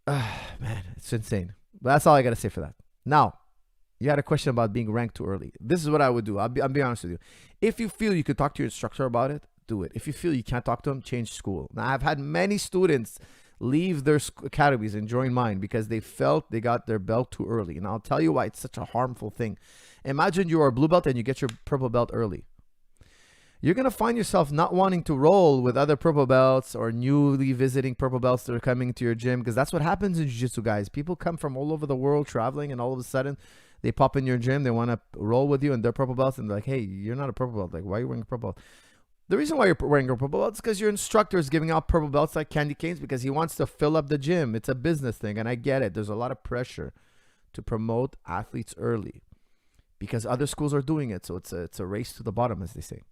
Man, it's insane. But that's all I gotta say for that. Now, you had a question about being ranked too early. This is what I would do. I'll be honest with you. If you feel you could talk to your instructor about it, do it. If you feel you can't talk to them, change school. Now, I've had many students leave their academies and join mine because they felt they got their belt too early. And I'll tell you why it's such a harmful thing. Imagine you are a blue belt and you get your purple belt early. You're going to find yourself not wanting to roll with other purple belts or newly visiting purple belts that are coming to your gym, because that's what happens in Jiu-Jitsu, guys. People come from all over the world traveling, and all of a sudden they pop in your gym. They want to roll with you and they're purple belts, and they're like, hey, you're not a purple belt. Like, why are you wearing a purple belt? The reason why you're wearing a purple belt is because your instructor is giving out purple belts like candy canes because he wants to fill up the gym. It's a business thing, and I get it. There's a lot of pressure to promote athletes early because other schools are doing it. So it's a race to the bottom, as they say.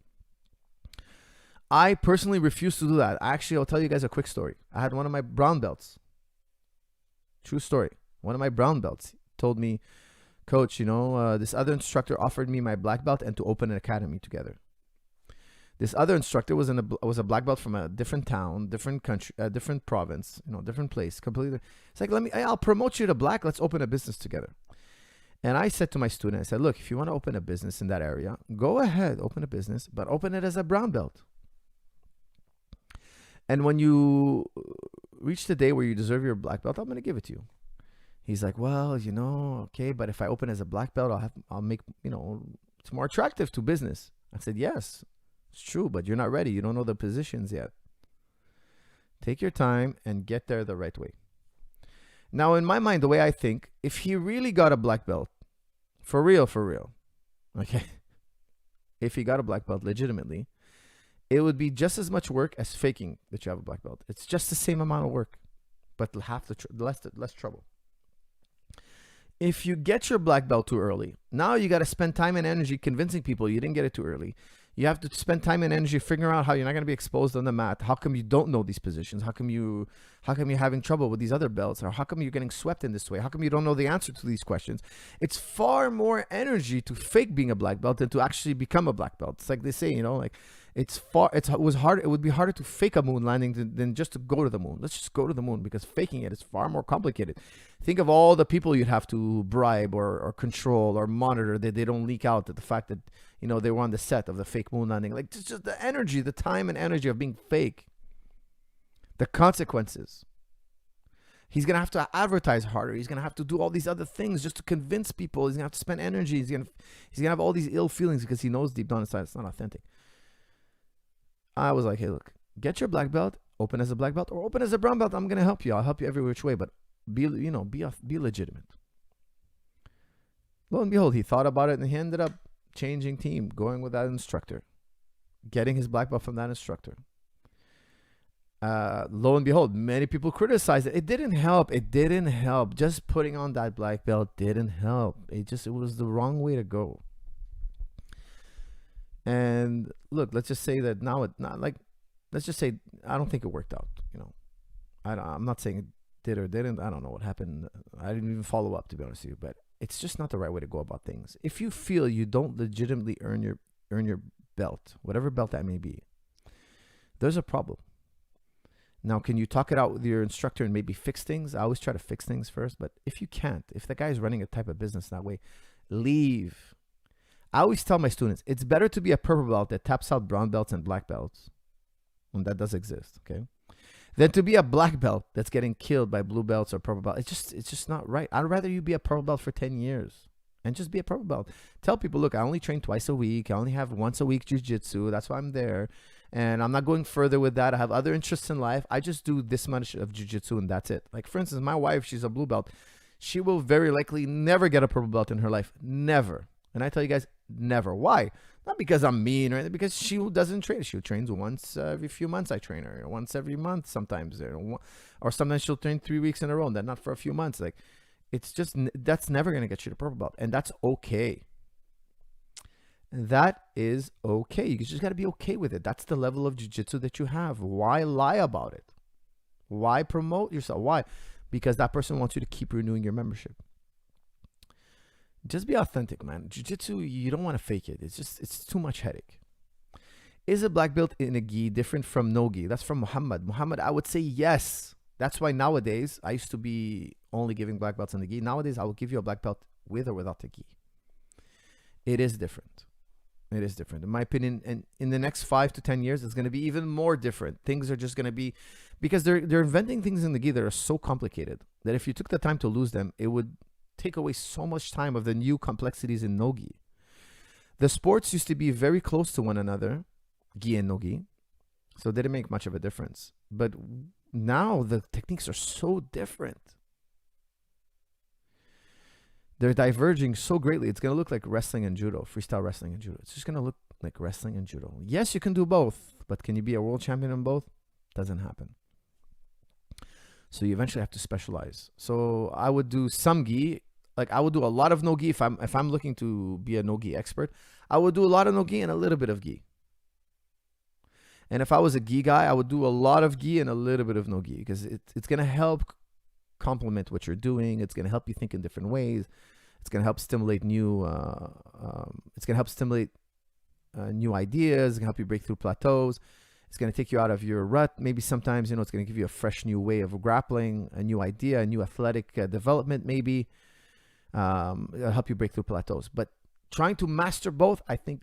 I personally refuse to do that. Actually, I'll tell you guys a quick story. I had one of my brown belts. True story. One of my brown belts told me, Coach, this other instructor offered me my black belt and to open an academy together. This other instructor was a black belt from a different town, different country, different province, different place, completely. It's like, I'll promote you to black. Let's open a business together. And I said to my student, I said, look, if you want to open a business in that area, go ahead, open a business, but open it as a brown belt. And when you reach the day where you deserve your black belt, I'm going to give it to you. He's like, well, okay, but if I open as a black belt, I'll make, It's more attractive to business. I said, yes, it's true, but you're not ready. You don't know the positions yet. Take your time and get there the right way. Now, in my mind, the way I think, if he really got a black belt, for real, okay, if he got a black belt legitimately, it would be just as much work as faking that you have a black belt. It's just the same amount of work, but half the less trouble. If you get your black belt too early, now you got to spend time and energy convincing people you didn't get it too early. You have to spend time and energy figuring out how you're not going to be exposed on the mat. How come you don't know these positions? How come you're having trouble with these other belts? Or how come you're getting swept in this way? How come you don't know the answer to these questions? It's far more energy to fake being a black belt than to actually become a black belt. It's like they say, like it would be harder to fake a moon landing than just to go to the moon. Let's just go to the moon, because faking it is far more complicated. Think of all the people you'd have to bribe or control or monitor that they don't leak out, that the fact that they were on the set of the fake moon landing. Like, just the energy, the time and energy of being fake. The consequences. He's going to have to advertise harder. He's going to have to do all these other things just to convince people. He's going to have to spend energy. He's going to have all these ill feelings because he knows deep down inside it's not authentic. I was like, hey, look, get your black belt, open as a black belt or open as a brown belt. I'm going to help you. I'll help you every which way, but be legitimate. Lo and behold, he thought about it and he ended up changing team, going with that instructor, getting his black belt from that instructor. Lo and behold, many people criticized it. It didn't help. Just putting on that black belt didn't help. It was the wrong way to go. And look, let's just say that now let's just say I don't think it worked out. I'm not saying it did or didn't. I don't know what happened. I didn't even follow up, to be honest with you, but it's just not the right way to go about things. If you feel you don't legitimately earn your belt, whatever belt that may be, there's a problem. Now, can you talk it out with your instructor and maybe fix things? I always try to fix things first, but if you can't, if the guy's running a type of business that way, leave. I always tell my students, it's better to be a purple belt that taps out brown belts and black belts, and that does exist, okay, than to be a black belt that's getting killed by blue belts or purple belt. It's just not right. I'd rather you be a purple belt for 10 years and just be a purple belt. Tell people, look, I only train twice a week. I only have once a week jiu-jitsu. That's why I'm there. And I'm not going further with that. I have other interests in life. I just do this much of jiu-jitsu and that's it. Like, for instance, my wife, she's a blue belt. She will very likely never get a purple belt in her life. Never. And I tell you guys, never. Why? Not because I'm mean or anything, because she doesn't train. She trains once every few months. I train her once every month sometimes. Or sometimes she'll train 3 weeks in a row and then not for a few months. Like, it's just, that's never going to get you to purple belt. And that's okay. That is okay. You just got to be okay with it. That's the level of jiu-jitsu that you have. Why lie about it? Why promote yourself? Why? Because that person wants you to keep renewing your membership. Just be authentic, man. Jiu-jitsu, you don't want to fake it. It's too much headache. Is a black belt in a gi different from no gi? That's from Muhammad. Muhammad, I would say yes. That's why nowadays, I used to be only giving black belts in the gi. Nowadays, I will give you a black belt with or without the gi. It is different. It is different. In my opinion, and in the next 5 to 10 years, it's going to be even more different. Things are just going to be, because they're inventing things in the gi that are so complicated that if you took the time to lose them, it would take away so much time of the new complexities in Nogi. The sports used to be very close to one another, gi and Nogi, so it didn't make much of a difference. But now the techniques are so different. They're diverging so greatly. It's going to look like wrestling and judo, freestyle wrestling and judo. It's just going to look like wrestling and judo. Yes, you can do both, but can you be a world champion in both? Doesn't happen. So you eventually have to specialize. So I would do some gi. Like, I would do a lot of no-gi. If I'm looking to be a no-gi expert, I would do a lot of no-gi and a little bit of gi. And if I was a gi guy, I would do a lot of gi and a little bit of no-gi, because it's going to help complement what you're doing. It's going to help you think in different ways. It's going to help stimulate new new ideas. It's going to help you break through plateaus. It's going to take you out of your rut. Maybe sometimes, it's going to give you a fresh new way of grappling, a new idea, a new athletic development maybe. It'll help you break through plateaus. But trying to master both, I think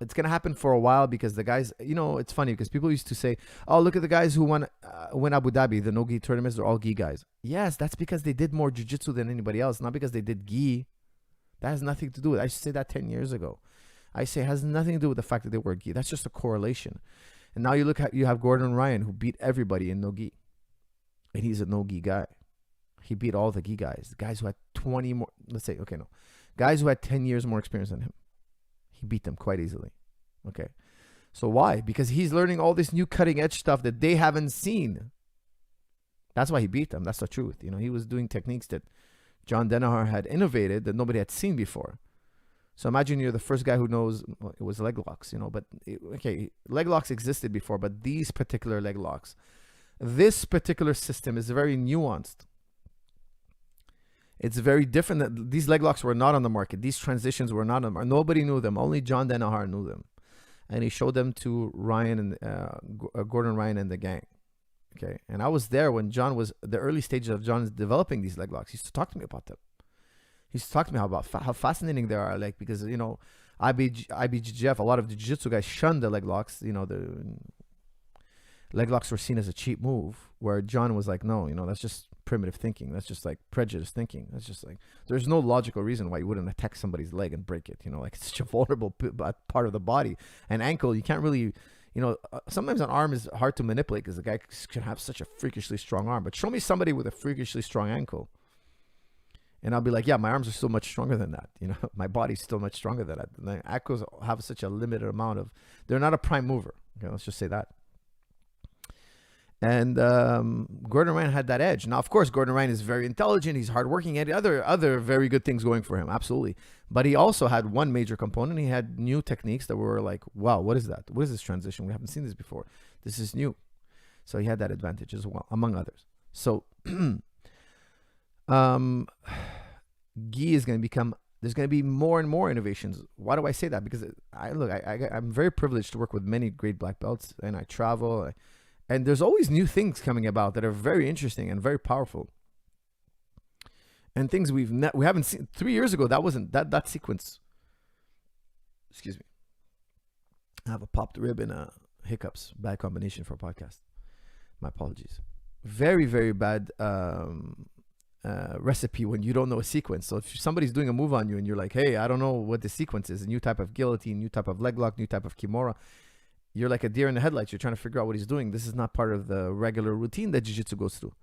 it's going to happen for a while, because the guys, it's funny because people used to say, oh, look at the guys who win Abu Dhabi, the no-gi tournaments, they're all gi guys. Yes, that's because they did more jiu-jitsu than anybody else, not because they did gi. That has nothing to do with it. I used to say that 10 years ago. I say it has nothing to do with the fact that they wear gi. That's just a correlation. And now you have Gordon Ryan, who beat everybody in no gi. And he's a no gi guy. He beat all the gi guys. The guys who had 20 more, guys who had 10 years more experience than him. He beat them quite easily. Okay. So why? Because he's learning all this new cutting edge stuff that they haven't seen. That's why he beat them. That's the truth. He was doing techniques that John Danaher had innovated that nobody had seen before. So imagine you're the first guy who knows, well, it was leg locks, leg locks existed before, but these particular leg locks, this particular system is very nuanced. It's very different. These leg locks were not on the market. These transitions were not on the market. Nobody knew them. Only John Danaher knew them. And he showed them to Ryan and Gordon Ryan and the gang. Okay. And I was there when John was, the early stages of John developing these leg locks. He used to talk to me about them. He used to talk to me about how fascinating they are. Like, because, IBJJF, a lot of the Jiu-Jitsu guys shunned the leg locks. The leg locks were seen as a cheap move, where John was like, no, that's just primitive thinking. That's just like prejudiced thinking. That's just like, there's no logical reason why you wouldn't attack somebody's leg and break it. Like, it's such a vulnerable part of the body. An ankle, you can't really, sometimes an arm is hard to manipulate because the guy can have such a freakishly strong arm. But show me somebody with a freakishly strong ankle, and I'll be like, yeah, my arms are still much stronger than that. My body's still much stronger than that. The ankles have such a limited amount of, they're not a prime mover. Okay, let's just say that. And Gordon Ryan had that edge. Now, of course, Gordon Ryan is very intelligent. He's hardworking. He had other very good things going for him. Absolutely. But he also had one major component. He had new techniques that were like, wow, what is that? What is this transition? We haven't seen this before. This is new. So he had that advantage as well, among others. So gi is going to become, there's going to be more and more innovations. Why do I say that? Because I'm very privileged to work with many great black belts, and I travel, and there's always new things coming about that are very interesting and very powerful, and things we haven't seen. 3 years ago, that wasn't that sequence. Excuse me. I have a popped rib and hiccups. Bad combination for a podcast. My apologies. Very, very bad recipe when you don't know a sequence. So if somebody's doing a move on you and you're like, hey, I don't know what the sequence is, a new type of guillotine, new type of leg lock, new type of kimura, you're like a deer in the headlights. You're trying to figure out what he's doing. This is not part of the regular routine that jiu-jitsu goes through.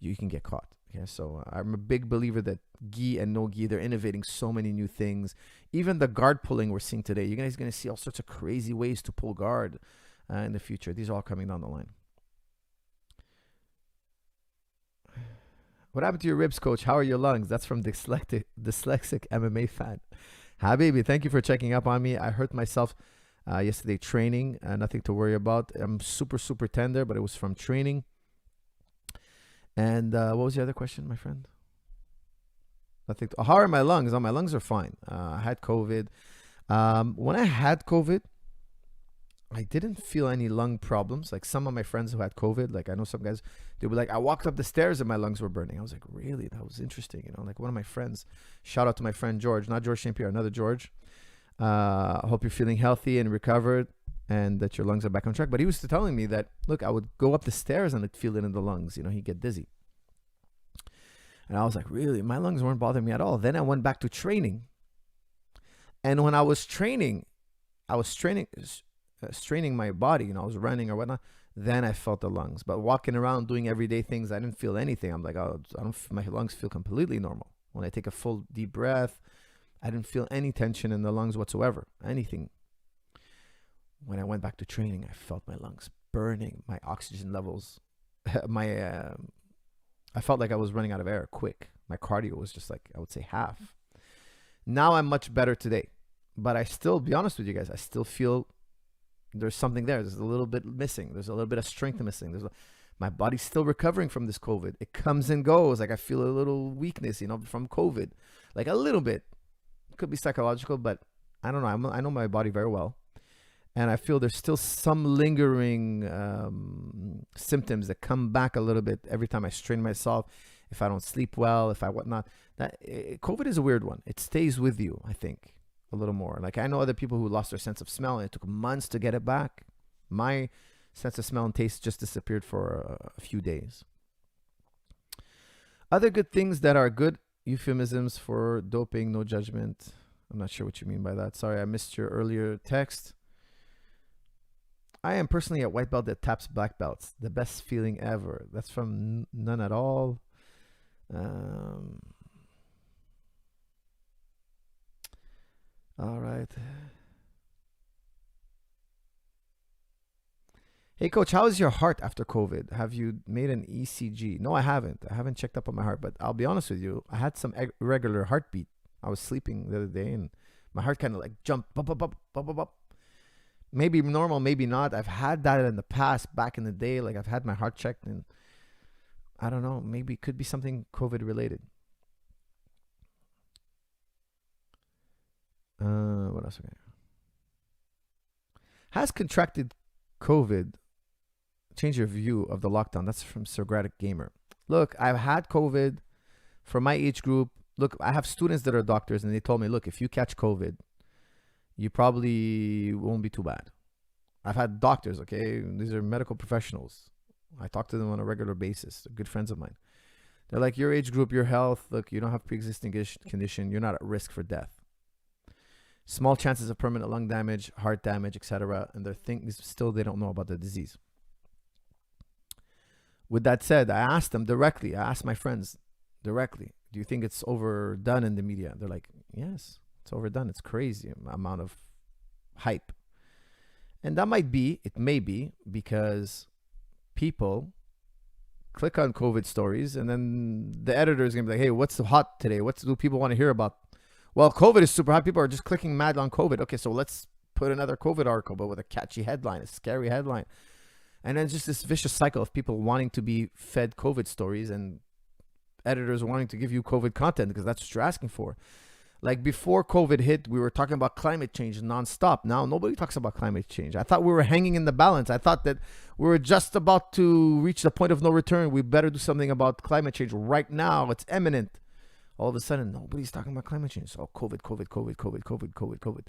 You can get caught. Okay, so I'm a big believer that gi and no gi, they're innovating so many new things. Even the guard pulling we're seeing today, you guys are going to see all sorts of crazy ways to pull guard in the future. These are all coming down the line. What happened to your ribs, coach? How are your lungs? That's from dyslexic MMA fan. Hi, baby. Thank you for checking up on me. I hurt myself yesterday training. Nothing to worry about. I'm super, super tender, but it was from training. And what was the other question, my friend? Nothing. How are my lungs? Oh, my lungs are fine. I had COVID. When I had COVID, I didn't feel any lung problems. Like some of my friends who had COVID, like I know some guys, they were like, I walked up the stairs and my lungs were burning. I was like, really? That was interesting. Like one of my friends, shout out to my friend George, not George St. Pierre, another George. I hope you're feeling healthy and recovered and that your lungs are back on track. But he was telling me that, look, I would go up the stairs and I'd feel it in the lungs. He'd get dizzy. And I was like, really? My lungs weren't bothering me at all. Then I went back to training. And when I was training, straining my body, I was running or whatnot, then I felt the lungs. But walking around doing everyday things, I didn't feel anything. I'm like, oh, my lungs feel completely normal. When I take a full deep breath, I didn't feel any tension in the lungs whatsoever, anything. When I went back to training, I felt my lungs burning, my oxygen levels, I felt like I was running out of air quick. My cardio was just like, I would say half. Now I'm much better today, but I still, be honest with you guys, I still feel there's something there. There's a little bit missing. There's a little bit of strength missing. My body's still recovering from this COVID. It comes and goes. Like I feel a little weakness, from COVID, like a little bit. It could be psychological, but I don't know. I know my body very well. And I feel there's still some lingering symptoms that come back a little bit every time I strain myself. If I don't sleep well, if I whatnot. COVID is a weird one. It stays with you, I think, a little more. Like I know other people who lost their sense of smell and it took months to get it back. My sense of smell and taste just disappeared for a few days. Other good things that are good, euphemisms for doping, no judgment. I'm not sure what you mean by that. Sorry, I missed your earlier text. I am personally a white belt that taps black belts. The best feeling ever. That's from None at All. All right. Hey, Coach, how is your heart after COVID? Have you made an ECG? No, I haven't. I haven't checked up on my heart, but I'll be honest with you. I had some irregular heartbeat. I was sleeping the other day, and my heart kind of like jumped, bop, bop, bop, bop, bop, bop. Maybe normal, maybe not. I've had that in the past, back in the day. Like, I've had my heart checked, and I don't know. Maybe it could be something COVID related. What else? Okay. Has contracted COVID change your view of the lockdown? That's from Socratic Gamer. Look, I've had COVID for my age group. Look, I have students that are doctors, and they told me, look, if you catch COVID, you probably won't be too bad. I've had doctors, okay? These are medical professionals. I talk to them on a regular basis. They're good friends of mine. They're like, your age group, your health, look, you don't have pre-existing condition. You're not at risk for death. Small chances of permanent lung damage, heart damage, etc. And they're still they don't know about the disease. With that said, I asked them directly. I asked my friends directly, do you think it's overdone in the media? They're like, yes, it's overdone. It's crazy amount of hype. And that it may be because people click on COVID stories, and then the editor is going to be like, hey, what's hot today? What do people want to hear about? Well, COVID is super hot. People are just clicking mad on COVID. Okay, so let's put another COVID article, but with a catchy headline, a scary headline. And then just this vicious cycle of people wanting to be fed COVID stories and editors wanting to give you COVID content because that's what you're asking for. Like before COVID hit, we were talking about climate change nonstop. Now nobody talks about climate change. I thought we were hanging in the balance. I thought that we were just about to reach the point of no return. We better do something about climate change right now. It's imminent. All of a sudden, nobody's talking about climate change. So COVID.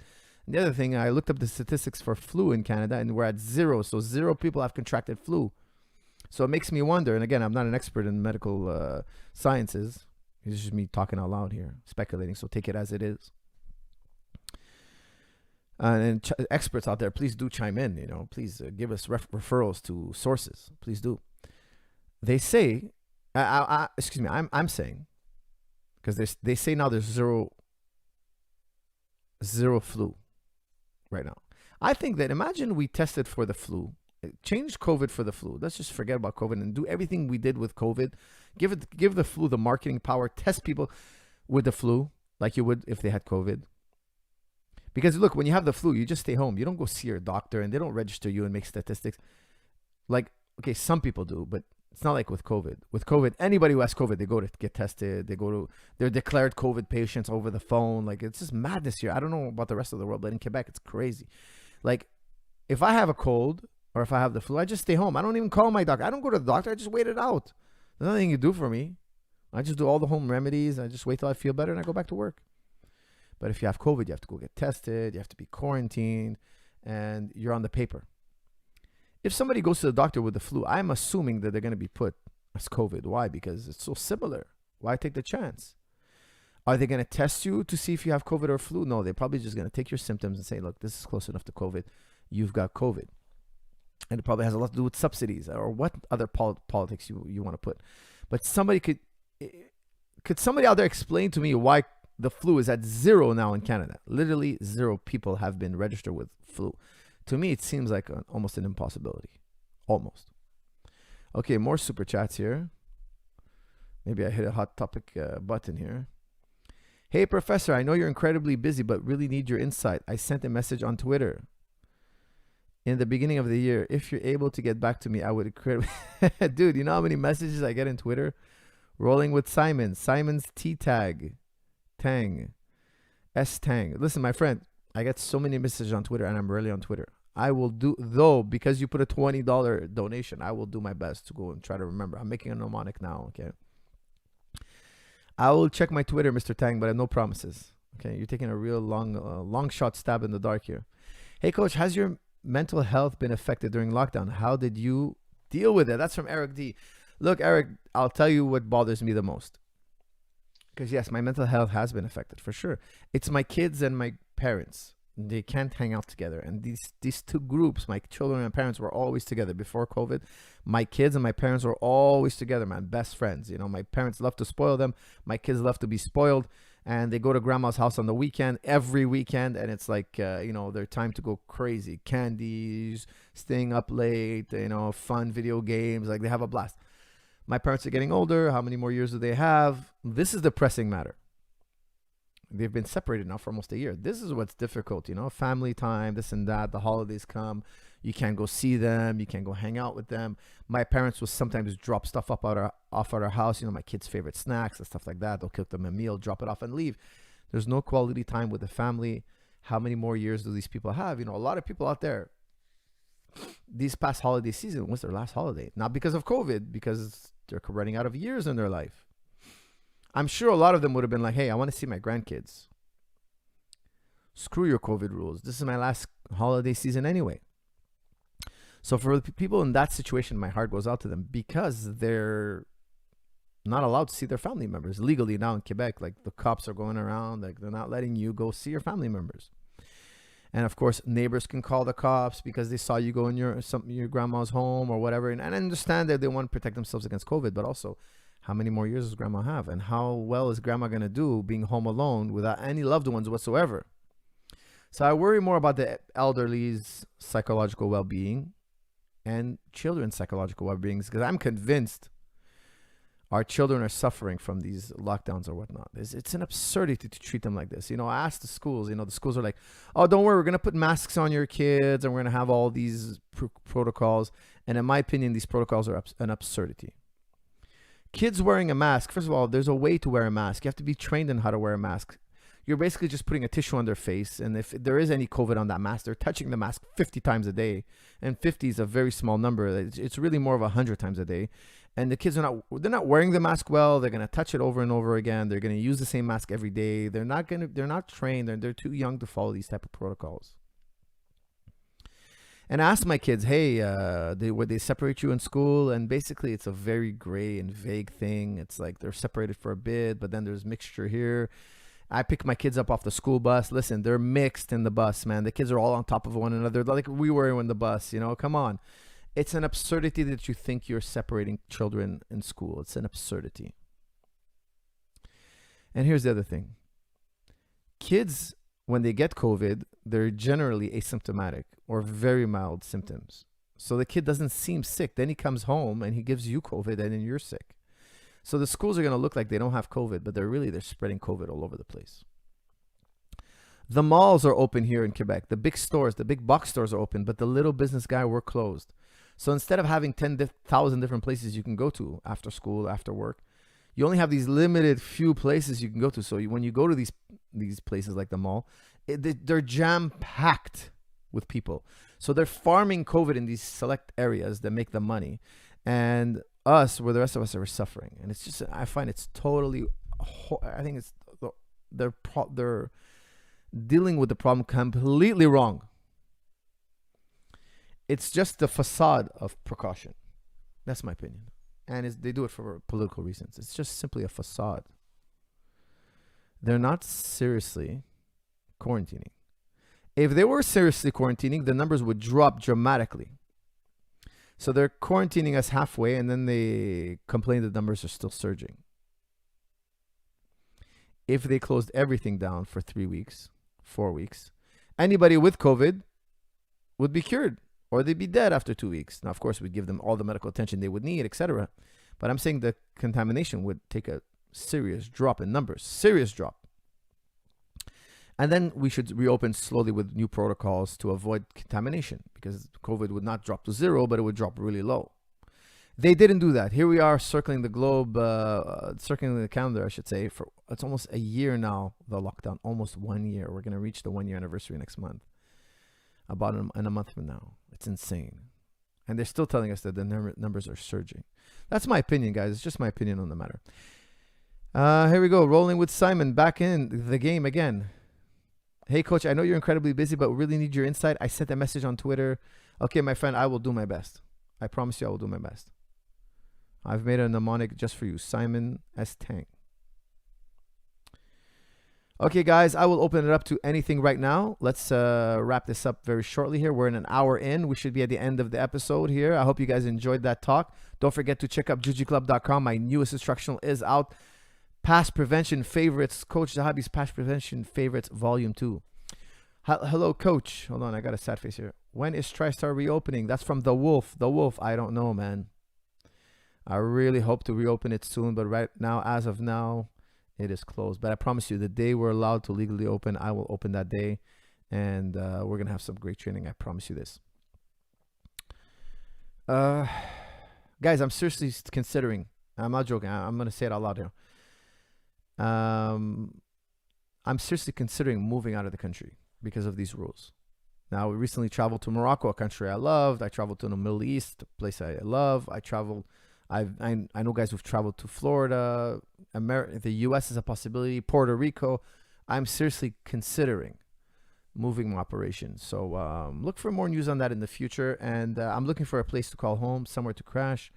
And the other thing, I looked up the statistics for flu in Canada, and we're at 0. So 0 people have contracted flu. So it makes me wonder, and again, I'm not an expert in medical sciences. It's just me talking out loud here, speculating. So take it as it is. And experts out there, please do chime in. Please give us referrals to sources. Please do. They say, excuse me, I'm saying, because they say now there's zero flu right now. I think that imagine we tested for the flu, change COVID for the flu. Let's just forget about COVID and do everything we did with COVID. Give the flu the marketing power. Test people with the flu like you would if they had COVID. Because look, when you have the flu, you just stay home. You don't go see your doctor, and they don't register you and make statistics. Like, okay, some people do, but it's not like with COVID. With COVID, anybody who has COVID, they go to get tested. They're declared COVID patients over the phone. Like, it's just madness here. I don't know about the rest of the world, but in Quebec, it's crazy. Like, if I have a cold or if I have the flu, I just stay home. I don't even call my doctor. I don't go to the doctor. I just wait it out. There's nothing you do for me. I just do all the home remedies. I just wait till I feel better and I go back to work. But if you have COVID, you have to go get tested. You have to be quarantined, and you're on the paper. If somebody goes to the doctor with the flu, I'm assuming that they're going to be put as COVID. Why? Because it's so similar. Why take the chance? Are they going to test you to see if you have COVID or flu? No, they're probably just going to take your symptoms and say, look, this is close enough to COVID. You've got COVID. And it probably has a lot to do with subsidies or what other politics you want to put. But could somebody out there explain to me why the flu is at 0 now in Canada? Literally 0 people have been registered with flu. To me, it seems like almost an impossibility. Almost. Okay, more super chats here. Maybe I hit a hot topic button here. Hey, Professor, I know you're incredibly busy, but really need your insight. I sent a message on Twitter in the beginning of the year. If you're able to get back to me, I would incredibly... Dude, you know how many messages I get in Twitter? Rolling with Simon. Simon's T-Tag. Tang. S-Tang. Listen, my friend, I get so many messages on Twitter, and I'm rarely on Twitter. I will do, though, because you put a $20 donation, I will do my best to go and try to remember. I'm making a mnemonic now, okay? I will check my Twitter, Mr. Tang, but I have no promises. Okay, you're taking a real long shot stab in the dark here. Hey, Coach, has your mental health been affected during lockdown? How did you deal with it? That's from Eric D. Look, Eric, I'll tell you what bothers me the most. Because yes, my mental health has been affected for sure. It's my kids and my parents. They can't hang out together. And these two groups, my children and my parents, were always together before COVID. My kids and my parents were always together, man. Best friends. You know, my parents love to spoil them. My kids love to be spoiled. And they go to grandma's house on the weekend, every weekend. And it's like, you know, their time to go crazy. Candies, staying up late, you know, fun video games. Like, they have a blast. My parents are getting older. How many more years do they have? This is the pressing matter. They've been separated now for almost a year. This is what's difficult, you know, family time, this and that. The holidays come. You can't go see them. You can't go hang out with them. My parents will sometimes drop stuff off at our house, you know, my kids' favorite snacks and stuff like that. They'll cook them a meal, drop it off and leave. There's no quality time with the family. How many more years do these people have? You know, a lot of people out there, these past holiday season was their last holiday. Not because of COVID, because they're running out of years in their life. I'm sure a lot of them would have been like, hey, I want to see my grandkids. Screw your COVID rules. This is my last holiday season anyway. So for the people in that situation, my heart goes out to them because they're not allowed to see their family members legally now in Quebec. Like, the cops are going around, like, they're not letting you go see your family members. And of course, neighbors can call the cops because they saw you go in your grandma's home or whatever. And I understand that they want to protect themselves against COVID, but also, how many more years does grandma have? And how well is grandma going to do being home alone without any loved ones whatsoever? So I worry more about the elderly's psychological well-being and children's psychological well-being, because I'm convinced our children are suffering from these lockdowns or whatnot. It's an absurdity to treat them like this. You know, I asked the schools, you know, the schools are like, oh, don't worry, we're going to put masks on your kids and we're going to have all these protocols. And in my opinion, these protocols are an absurdity. Kids wearing a mask, first of all, there's a way to wear a mask. You have to be trained in how to wear a mask. You're basically just putting a tissue on their face. And if there is any COVID on that mask, they're touching the mask 50 times a day. And 50 is a very small number. It's really more of 100 times a day. And the kids they're not wearing the mask well. They're going to touch it over and over again. They're going to use the same mask every day. They're not trained. They're too young to follow these type of protocols. And I asked my kids, hey, would they separate you in school? And basically, it's a very gray and vague thing. It's like they're separated for a bit, but then there's mixture here. I pick my kids up off the school bus. Listen, they're mixed in the bus, man. The kids are all on top of one another, like we were in the bus, you know, come on. It's an absurdity that you think you're separating children in school. It's an absurdity. And here's the other thing. Kids, when they get COVID, they're generally asymptomatic or very mild symptoms. So the kid doesn't seem sick. Then he comes home and he gives you COVID and then you're sick. So the schools are going to look like they don't have COVID, but they're spreading COVID all over the place. The malls are open here in Quebec. The big stores, the big box stores are open, but the little business guy were closed. So instead of having 10,000 different places you can go to after school, after work, you only have these limited few places you can go to. So when you go to these places like the mall, they're jam-packed with people. So they're farming COVID in these select areas that make them money. And where the rest of us are suffering. And it's just, I find it's totally, I think it's, they're dealing with the problem completely wrong. It's just the facade of precaution. That's my opinion. And they do it for political reasons. It's just simply a facade. They're not seriously quarantining. If they were seriously quarantining, the numbers would drop dramatically. So they're quarantining us halfway, and then they complain the numbers are still surging. If they closed everything down for 3 weeks, 4 weeks, anybody with COVID would be cured, or they'd be dead after 2 weeks. Now, of course, we'd give them all the medical attention they would need, etc. But I'm saying the contamination would take a serious drop in numbers, serious drop. And then we should reopen slowly with new protocols to avoid contamination, because COVID would not drop to zero, but it would drop really low. They didn't do that. Here we are circling the globe, circling the calendar, I should say, for it's almost a year now, the lockdown, almost 1 year. We're going to reach the 1 year anniversary next month, about in a month from now. It's insane. And they're still telling us that the numbers are surging. That's my opinion, guys. It's just my opinion on the matter. Here we go. Rolling with Simon, back in the game again. Hey, Coach, I know you're incredibly busy, but we really need your insight. I sent a message on Twitter. Okay, my friend, I will do my best. I promise you I will do my best. I've made a mnemonic just for you. Simon S. Tang. Okay, guys, I will open it up to anything right now. Let's wrap this up very shortly here. We're in an hour in. We should be at the end of the episode here. I hope you guys enjoyed that talk. Don't forget to check out jiu-jitsuclub.com. My newest instructional is out. Past Prevention Favorites. Coach Zahabi's Past Prevention Favorites, Volume 2. Hello, Coach. Hold on, I got a sad face here. When is TriStar reopening? That's from The Wolf. The Wolf, I don't know, man. I really hope to reopen it soon, but right now, as of now, it is closed. But I promise you, the day we're allowed to legally open, I will open that day. And we're going to have some great training. I promise you this. Guys, I'm seriously considering. I'm not joking. I'm going to say it out loud here. I'm seriously considering moving out of the country because of these rules. Now, we recently traveled to Morocco, a country I loved. I traveled to the Middle East, a place I love. I know guys who've traveled to Florida, the U.S. is a possibility, Puerto Rico. I'm seriously considering moving my operation. So look for more news on that in the future. And I'm looking for a place to call home, somewhere to crash.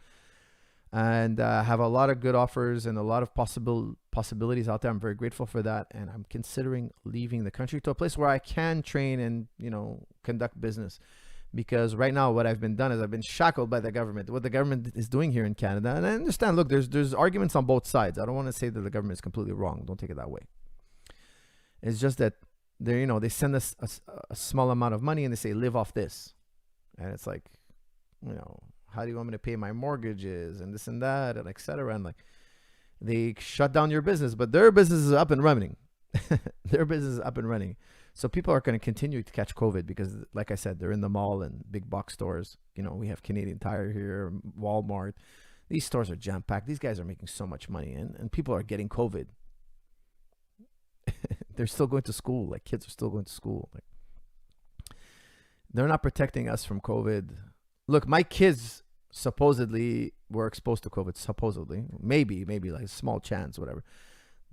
And have a lot of good offers and a lot of possibilities out there. I'm very grateful for that. And I'm considering leaving the country to a place where I can train and, conduct business. Because right now what I've been done is I've been shackled by the government, what the government is doing here in Canada. And I understand, look, there's arguments on both sides. I don't want to say that the government is completely wrong. Don't take it that way. It's just that they send us a small amount of money and they say, live off this. And it's like, how do you want me to pay my mortgages and this and that and et cetera? And like, they shut down your business, but their business is up and running. Their business is up and running. So people are going to continue to catch COVID because, like I said, they're in the mall and big box stores. We have Canadian Tire here, Walmart. These stores are jam-packed. These guys are making so much money, and people are getting COVID. They're still going to school. Like, kids are still going to school. Like, they're not protecting us from COVID. Look, my kids supposedly were exposed to COVID. Supposedly. Maybe like a small chance, whatever.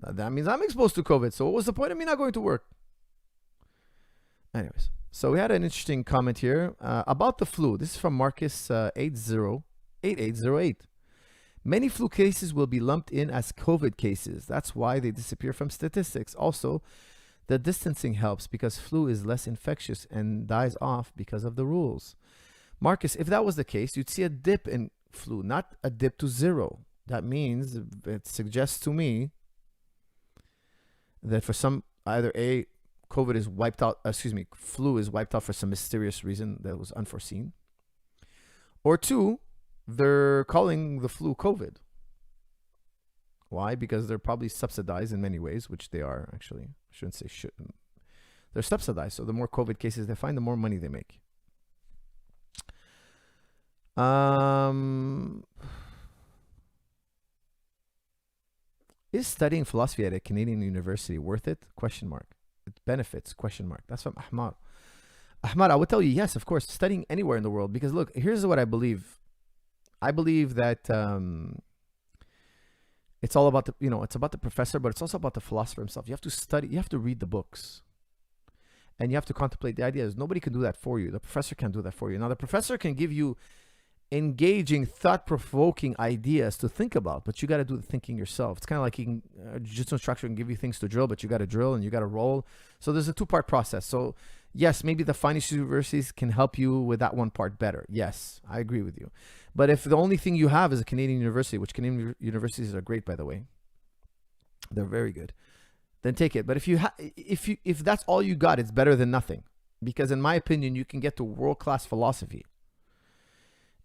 That means I'm exposed to COVID. So what was the point of me not going to work? Anyways, so we had an interesting comment here about the flu. This is from Marcus 808808. Many flu cases will be lumped in as COVID cases. That's why they disappear from statistics. Also, the distancing helps because flu is less infectious and dies off because of the rules. Marcus, if that was the case, you'd see a dip in flu, not a dip to zero. That means it suggests to me that for some, either A, COVID is wiped out, flu is wiped out for some mysterious reason that was unforeseen. Or two, they're calling the flu COVID. Why? Because they're probably subsidized in many ways, which they are actually. I shouldn't say shouldn't. They're subsidized. So the more COVID cases they find, the more money they make. Is studying philosophy at a Canadian university worth it? Question mark. It benefits? Question mark. That's from Ahmad. Ahmad, I would tell you, yes, of course, studying anywhere in the world. Because look, here's what I believe. I believe that it's all about it's about the professor, but it's also about the philosopher himself. You have to study, you have to read the books. And you have to contemplate the ideas. Nobody can do that for you. The professor can't do that for you. Now, the professor can give you engaging, thought-provoking ideas to think about, but you got to do the thinking yourself. It's kind of like a jiu-jitsu instructor can give you things to drill, but you got to drill and you got to roll. So there's a two-part process. So yes, maybe the finest universities can help you with that one part better. Yes, I agree with you. But if the only thing you have is a Canadian university, which Canadian universities are great, by the way, they're very good, then take it. But if that's all you got, it's better than nothing. Because in my opinion, you can get to world-class philosophy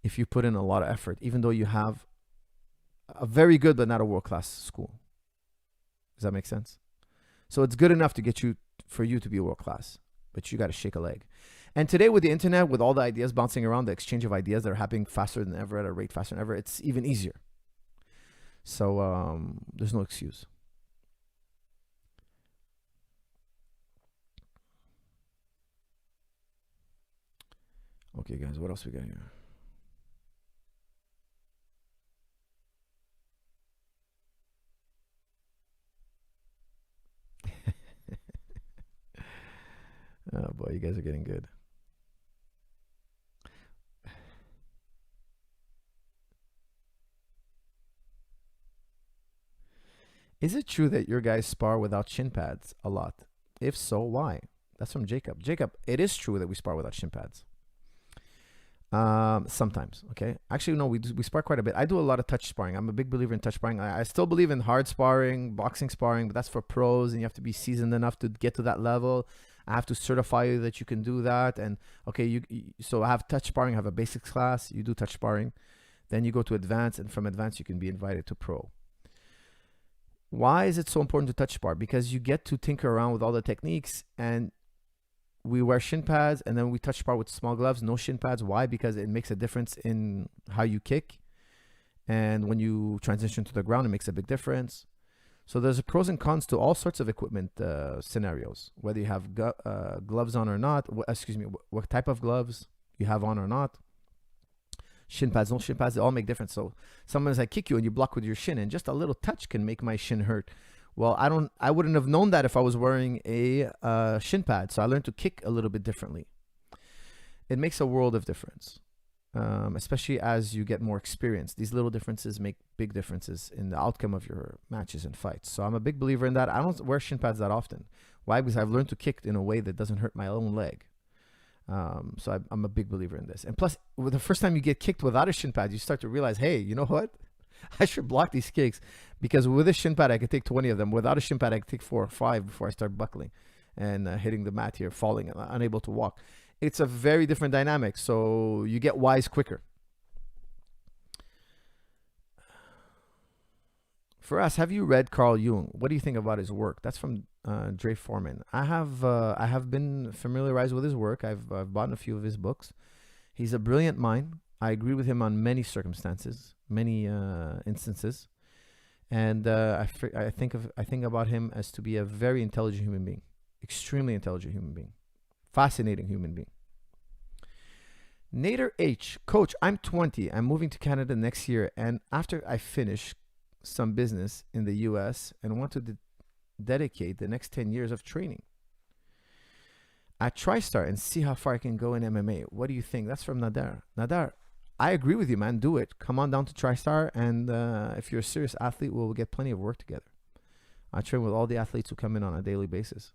if you put in a lot of effort, even though you have a very good but not a world-class school. Does that make sense? So it's good enough to get you, for you to be world-class, but you got to shake a leg. And today with the internet, with all the ideas bouncing around, the exchange of ideas that are happening faster than ever, at a rate faster than ever, it's even easier. So there's no excuse. Okay, guys, what else we got here? Oh boy, you guys are getting good. Is it true that your guys spar without shin pads a lot? If so, why? That's from Jacob. Jacob, it is true that we spar without shin pads. Sometimes, okay. Actually, no, we spar quite a bit. I do a lot of touch sparring. I'm a big believer in touch sparring. I still believe in hard sparring, boxing sparring, but that's for pros, and you have to be seasoned enough to get to that level. I have to certify you that you can do that. And okay, so I have touch sparring. I have a basics class. You do touch sparring, then you go to advanced, and from advanced you can be invited to pro. Why is it so important to touch spar? Because you get to tinker around with all the techniques, and we wear shin pads, and then we touch spar with small gloves, no shin pads. Why? Because it makes a difference in how you kick, and when you transition to the ground, it makes a big difference. So there's pros and cons to all sorts of equipment scenarios, whether you have gloves on or not. Excuse me, what type of gloves you have on or not. Shin pads, no shin pads, they all make difference. So sometimes I kick you and you block with your shin, and just a little touch can make my shin hurt. Well, I wouldn't have known that if I was wearing a shin pad. So I learned to kick a little bit differently. It makes a world of difference, especially as you get more experience. These little differences make big differences in the outcome of your matches and fights. So I'm a big believer in that. I don't wear shin pads that often. Why? Because I've learned to kick in a way that doesn't hurt my own leg. So I'm a big believer in this. And plus, the first time you get kicked without a shin pad, you start to realize, hey, you know what? I should block these kicks, because with a shin pad, I could take 20 of them. Without a shin pad, I could take 4 or 5 before I start buckling and hitting the mat here, falling, unable to walk. It's a very different dynamic. So you get wise quicker. For us, have you read Carl Jung? What do you think about his work? That's from Dre Foreman. I have been familiarized with his work. I've bought a few of his books. He's a brilliant mind. I agree with him on many circumstances, many instances, and I think about him as to be a very intelligent human being, extremely intelligent human being, fascinating human being. Nader H, Coach, I'm 20. I'm moving to Canada next year, and after I finish some business in the U.S. and want to dedicate the next 10 years of training at TriStar and see how far I can go in MMA. What do you think? That's from Nadar. Nadar, I agree with you, man. Do it. Come on down to TriStar, and if you're a serious athlete, we'll get plenty of work together. I train with all the athletes who come in on a daily basis.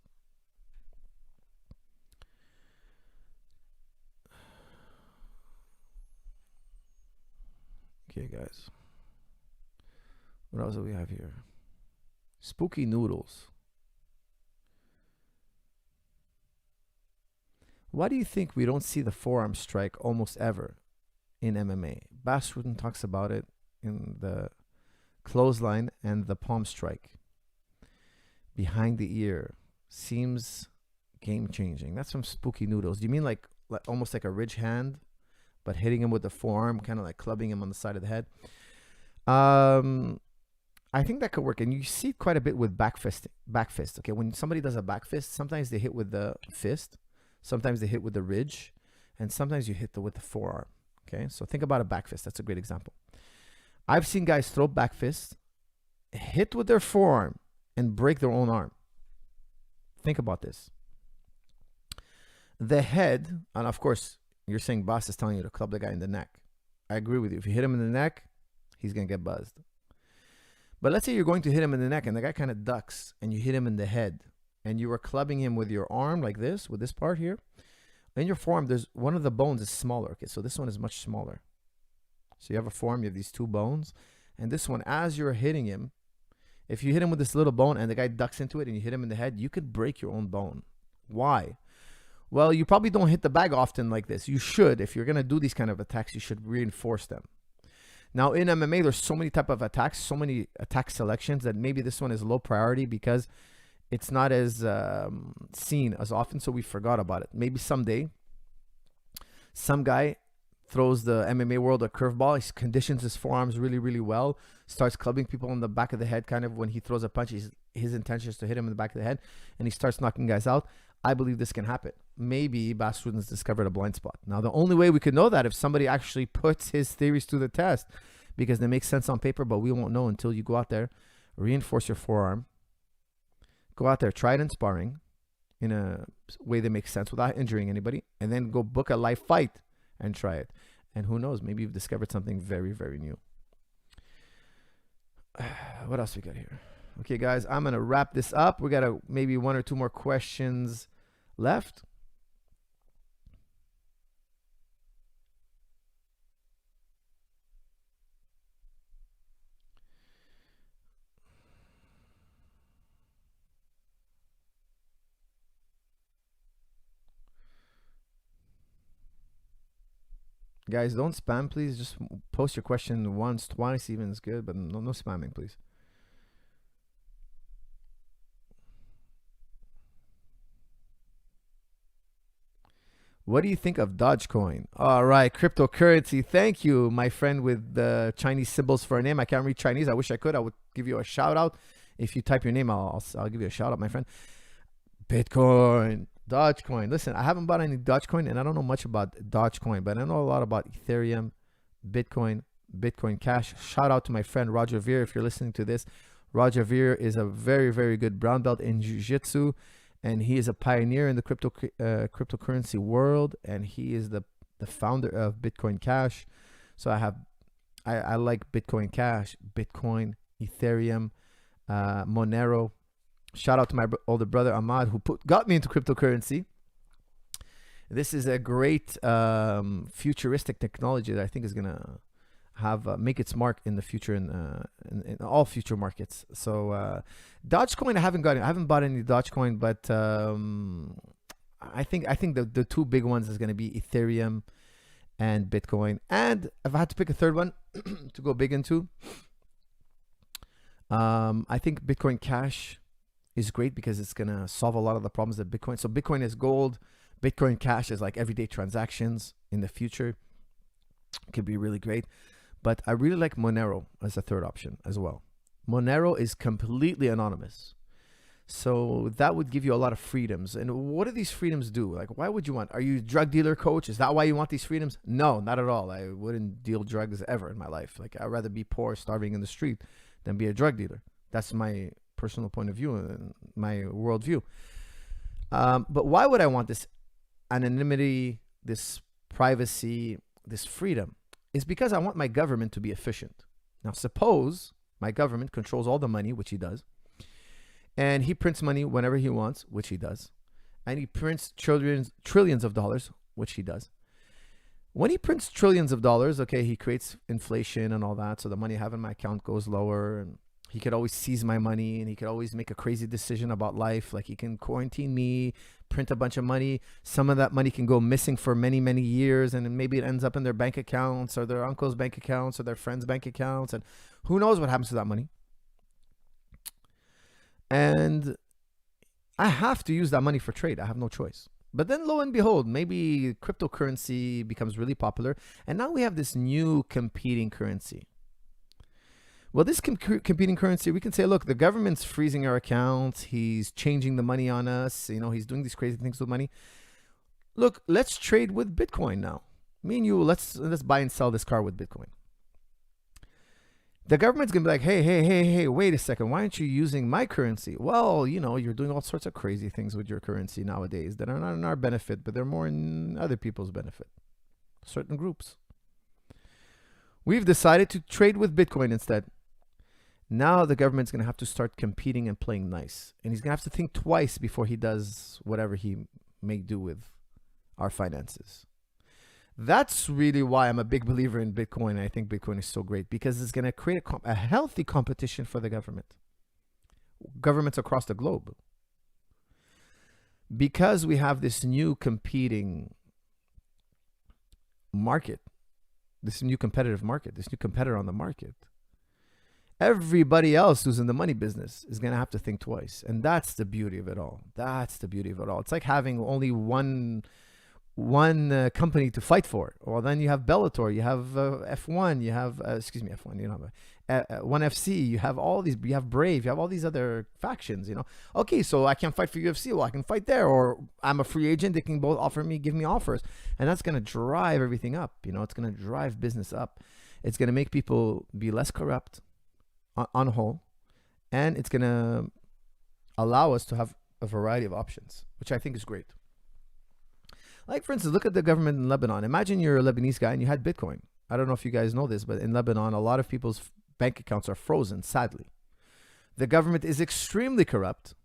Okay, guys. What else do we have here? Spooky Noodles. Why do you think we don't see the forearm strike almost ever in MMA? Bas Rutten talks about it in the clothesline and the palm strike. Behind the ear seems game-changing. That's from Spooky Noodles. Do you mean like almost like a ridge hand, but hitting him with the forearm, kind of like clubbing him on the side of the head? I think that could work, and you see quite a bit with back fist. Okay, when somebody does a back fist, sometimes they hit with the fist, sometimes they hit with the ridge, and sometimes you hit with the forearm. Okay, so think about a back fist. That's a great example. I've seen guys throw back fists, hit with their forearm, and break their own arm. Think about this. The head, and of course, you're saying Boss is telling you to club the guy in the neck. I agree with you. If you hit him in the neck, he's going to get buzzed. But let's say you're going to hit him in the neck and the guy kind of ducks and you hit him in the head and you are clubbing him with your arm like this, with this part here. In your forearm, there's one of the bones is smaller. Okay, so this one is much smaller. So you have a forearm, you have these two bones. And this one, as you're hitting him, if you hit him with this little bone and the guy ducks into it and you hit him in the head, you could break your own bone. Why? Well, you probably don't hit the bag often like this. You should. If you're going to do these kind of attacks, you should reinforce them. Now, in MMA, there's so many type of attacks, so many attack selections that maybe this one is low priority because it's not as seen as often, so we forgot about it. Maybe someday, some guy throws the MMA world a curveball. He conditions his forearms really, really well, starts clubbing people on the back of the head, kind of when he throws a punch, his intention is to hit him in the back of the head, and he starts knocking guys out. I believe this can happen. Maybe Bas Rutten's discovered a blind spot. Now, the only way we could know that if somebody actually puts his theories to the test, because they make sense on paper, but we won't know until you go out there, reinforce your forearm, go out there, try it in sparring in a way that makes sense without injuring anybody, and then go book a live fight and try it. And who knows, maybe you've discovered something very, very new. What else we got here? Okay, guys, I'm going to wrap this up. We got maybe one or two more questions left. Guys, don't spam, please. Just post your question once, twice even is good, but no spamming, please. What do you think of Dogecoin? All right, cryptocurrency. Thank you, my friend with the Chinese symbols for a name. I can't read Chinese. I wish I could. I would give you a shout out. If you type your name, I'll give you a shout out, my friend. Bitcoin, Dogecoin. Listen, I haven't bought any Dogecoin, and I don't know much about Dogecoin, but I know a lot about Ethereum, Bitcoin, Bitcoin Cash. Shout out to my friend Roger Veer if you're listening to this. Roger Veer is a very, very good brown belt in Jiu-Jitsu, and he is a pioneer in the cryptocurrency world, and he is the founder of Bitcoin Cash. So I like Bitcoin Cash, Bitcoin, Ethereum, Monero. Shout out to my older brother Ahmad, who got me into cryptocurrency. This is a great futuristic technology that I think is gonna make its mark in the future in all future markets. So Dogecoin, I haven't bought any Dogecoin, but I think the two big ones is gonna be Ethereum and Bitcoin. And if I had to pick a third one to go big into, I think Bitcoin Cash is great because it's gonna solve a lot of the problems that Bitcoin. So Bitcoin is gold, Bitcoin Cash is like everyday transactions in the future. It could be really great. But I really like Monero as a third option as well. Monero is completely anonymous. So that would give you a lot of freedoms. And what do these freedoms do? Like, why would you want? Are you a drug dealer, coach? Is that why you want these freedoms? No, not at all. I wouldn't deal drugs ever in my life. Like, I'd rather be poor, starving in the street than be a drug dealer. That's my personal point of view and my worldview. But why would I want this anonymity, this privacy, this freedom? Is because I want my government to be efficient. Now, suppose my government controls all the money, which he does, and he prints money whenever he wants, which he does, and he prints trillions of dollars, which he does. When he prints trillions of dollars, okay, he creates inflation and all that, so the money I have in my account goes lower, and he could always seize my money, and he could always make a crazy decision about life. Like, he can quarantine me, print a bunch of money. Some of that money can go missing for many, many years, and then maybe it ends up in their bank accounts or their uncle's bank accounts or their friends' bank accounts, and who knows what happens to that money. And I have to use that money for trade. I have no choice. But then lo and behold, maybe cryptocurrency becomes really popular, and now we have this new competing currency. Well, this competing currency, we can say, look, the government's freezing our accounts. He's changing the money on us. You know, he's doing these crazy things with money. Look, let's trade with Bitcoin now. Me and you, let's buy and sell this car with Bitcoin. The government's going to be like, hey, wait a second. Why aren't you using my currency? Well, you know, you're doing all sorts of crazy things with your currency nowadays that are not in our benefit, but they're more in other people's benefit, certain groups. We've decided to trade with Bitcoin instead. Now the government's going to have to start competing and playing nice. And he's going to have to think twice before he does whatever he may do with our finances. That's really why I'm a big believer in Bitcoin. And I think Bitcoin is so great because it's going to create a healthy competition for the governments across the globe. Because we have this new competing market, this new competitive market, this new competitor on the market, everybody else who's in the money business is going to have to think twice. And that's the beauty of it all. That's the beauty of it all. It's like having only one company to fight for. Well, then you have Bellator, you have F1, you have, F1, you know, ONE FC, you have all these, you have Brave, you have all these other factions, you know. Okay, so I can't fight for UFC, well, I can fight there, or I'm a free agent, they can both give me offers. And that's going to drive everything up, you know, it's going to drive business up. It's going to make people be less corrupt, on a whole, and it's going to allow us to have a variety of options, which I think is great. Like, for instance, look at the government in Lebanon. Imagine you're a Lebanese guy and you had Bitcoin. I don't know if you guys know this, but in Lebanon, a lot of people's bank accounts are frozen, sadly. The government is extremely corrupt.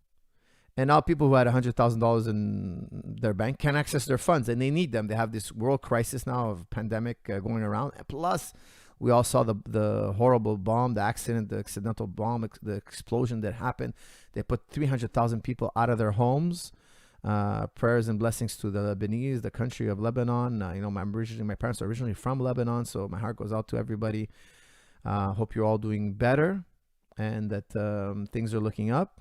And now people who had $100,000 in their bank can access their funds, and they need them. They have this world crisis now of pandemic going around. And plus, we all saw the horrible bomb, the accidental bomb, the explosion that happened. They put 300,000 people out of their homes. Prayers and blessings to the Lebanese, the country of Lebanon. My parents are originally from Lebanon, so my heart goes out to everybody. Hope you're all doing better and that things are looking up.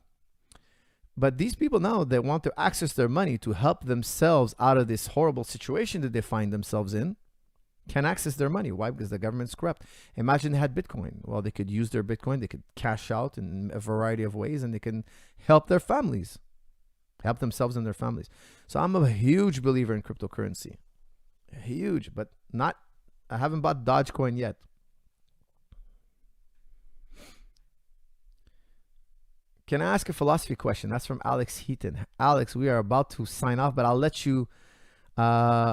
But these people now, they want to access their money to help themselves out of this horrible situation that they find themselves in, can access their money. Why? Because the government's corrupt. Imagine they had Bitcoin. Well, they could use their Bitcoin. They could cash out in a variety of ways, and they can help their families, help themselves and their families. So I'm a huge believer in cryptocurrency. Huge, but I haven't bought Dogecoin yet. Can I ask a philosophy question? That's from Alex Heaton. Alex, we are about to sign off, but I'll let you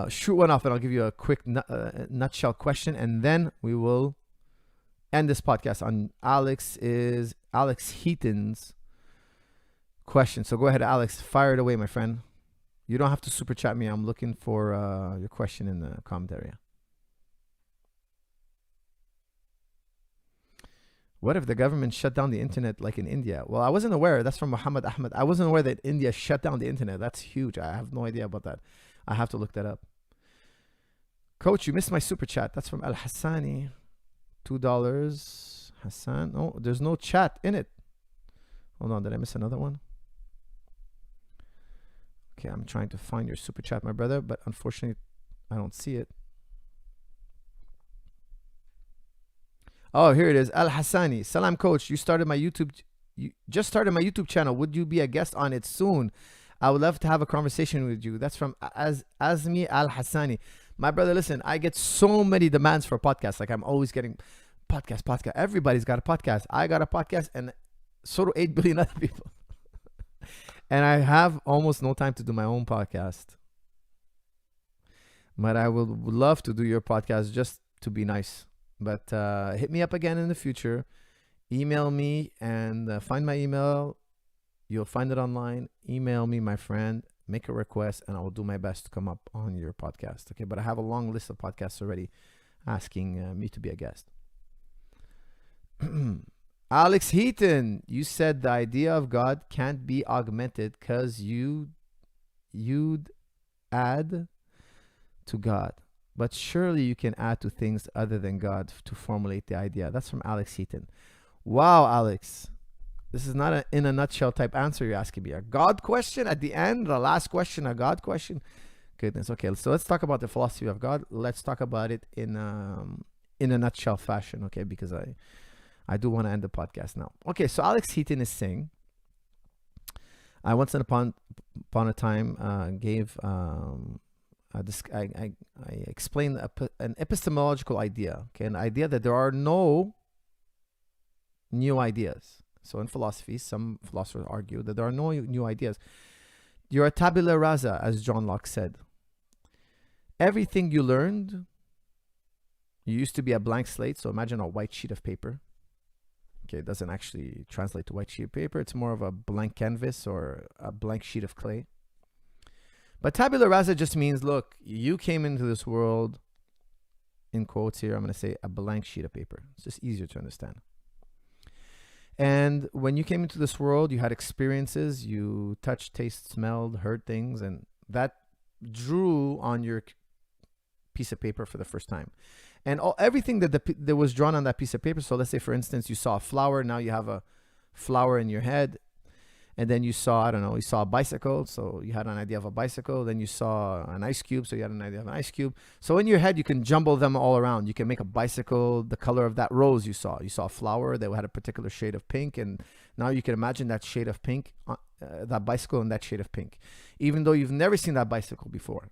shoot one off, and I'll give you a quick nutshell question, and then we will end this podcast on Alex Heaton's question. So go ahead, Alex, fire it away, my friend. You don't have to super chat me. I'm looking for your question in the comment area. What if the government shut down the internet like in India? Well, I wasn't aware. That's from Muhammad Ahmed. I wasn't aware that India shut down the internet. That's huge. I have no idea about that. I have to look that up. Coach, you missed my super chat. That's from Al Hassani. $2. Hassan. Oh, there's no chat in it. Hold on. Did I miss another one? Okay, I'm trying to find your super chat, my brother, but unfortunately, I don't see it. Oh, here it is. Al Hassani. Salam, Coach. You just started my YouTube channel. Would you be a guest on it soon? I would love to have a conversation with you. That's from Azmi Al Hassani. My brother, listen, I get so many demands for podcasts. Like I'm always getting podcast. Everybody's got a podcast. I got a podcast, and so do 8 billion other people. And I have almost no time to do my own podcast. But I would love to do your podcast just to be nice. But hit me up again in the future. Email me and find my email. You'll find it online. Email me, my friend. Make a request, and I will do my best to come up on your podcast. Okay, but I have a long list of podcasts already asking me to be a guest. Alex Heaton, you said the idea of God can't be augmented because you'd add to God. But surely you can add to things other than God to formulate the idea. That's from Alex Heaton. Wow, Alex. This is not in a nutshell type answer you're asking me. A God question at the end, the last question, a God question. Goodness. Okay, so let's talk about the philosophy of God. Let's talk about it in a nutshell fashion, okay? Because I do want to end the podcast now. Okay, so Alex Heaton is saying, I once upon a time gave... I explained an epistemological idea, okay, an idea that there are no new ideas. So in philosophy, some philosophers argue that there are no new ideas. You're a tabula rasa, as John Locke said. Everything you learned, you used to be a blank slate. So imagine a white sheet of paper. Okay, it doesn't actually translate to white sheet of paper. It's more of a blank canvas or a blank sheet of clay. But tabula rasa just means, look, you came into this world, in quotes here, I'm going to say a blank sheet of paper. It's just easier to understand. And when you came into this world, you had experiences, you touched, tasted, smelled, heard things, and that drew on your piece of paper for the first time. And everything that was drawn on that piece of paper, so let's say, for instance, you saw a flower, now you have a flower in your head. And then you saw, I don't know, you saw a bicycle, so you had an idea of a bicycle. Then you saw an ice cube, so you had an idea of an ice cube. So in your head, you can jumble them all around. You can make a bicycle the color of that rose you saw. You saw a flower that had a particular shade of pink, and now you can imagine that shade of pink, that bicycle in that shade of pink, even though you've never seen that bicycle before.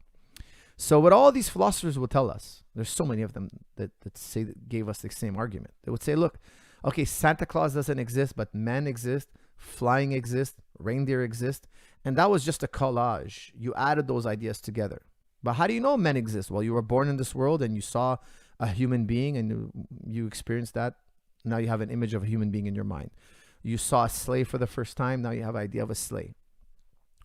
So what all these philosophers will tell us, there's so many of them that gave us the same argument. They would say, look, okay, Santa Claus doesn't exist, but men exist. Flying exists, reindeer exist, and that was just a collage. You added those ideas together. But how do you know men exist? Well, you were born in this world and you saw a human being and you experienced that. Now you have an image of a human being in your mind. You saw a sleigh for the first time. Now you have an idea of a sleigh.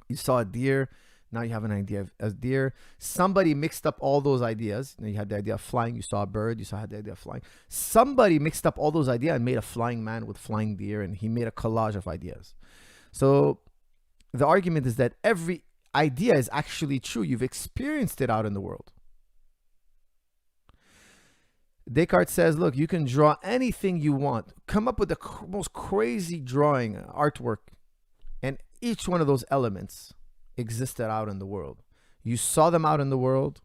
You saw a deer. Now you have an idea of a deer. Somebody mixed up all those ideas. You had the idea of flying. You saw a bird. You had the idea of flying. Somebody mixed up all those ideas and made a flying man with flying deer, and he made a collage of ideas. So the argument is that every idea is actually true. You've experienced it out in the world. Descartes says, look, you can draw anything you want. Come up with the most crazy drawing, artwork, and each one of those elements existed out in the world. You saw them out in the world,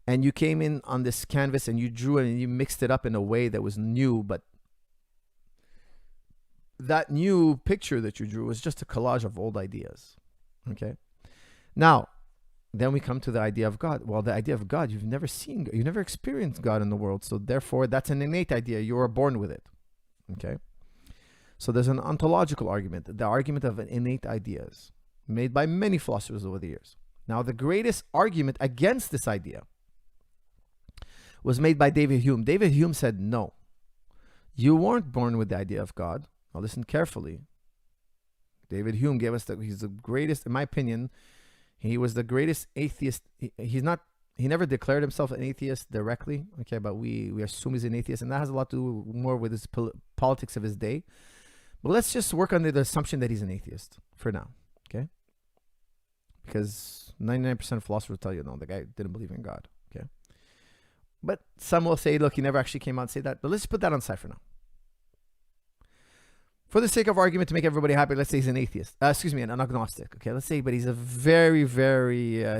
and you came in on this canvas and you drew it and you mixed it up in a way that was new, but that new picture that you drew was just a collage of old ideas. Okay? Now, then we come to the idea of God. Well, the idea of God, you've never seen, you never experienced God in the world, so therefore that's an innate idea. You were born with it. Okay? So there's an ontological argument, the argument of innate ideas, made by many philosophers over the years. Now, the greatest argument against this idea was made by David Hume. David Hume said, no, you weren't born with the idea of God. Now listen carefully. David Hume gave us he's the greatest, in my opinion, he was the greatest atheist. He never declared himself an atheist directly, okay, but we assume he's an atheist, and that has a lot to do more with his politics of his day. But let's just work under the assumption that he's an atheist for now, okay? Because 99% of philosophers will tell you, no, the guy didn't believe in God, okay? But some will say, look, he never actually came out and say that. But let's put that on side for now. For the sake of argument, to make everybody happy, let's say he's an atheist. An agnostic. Okay, let's say, but he's a very,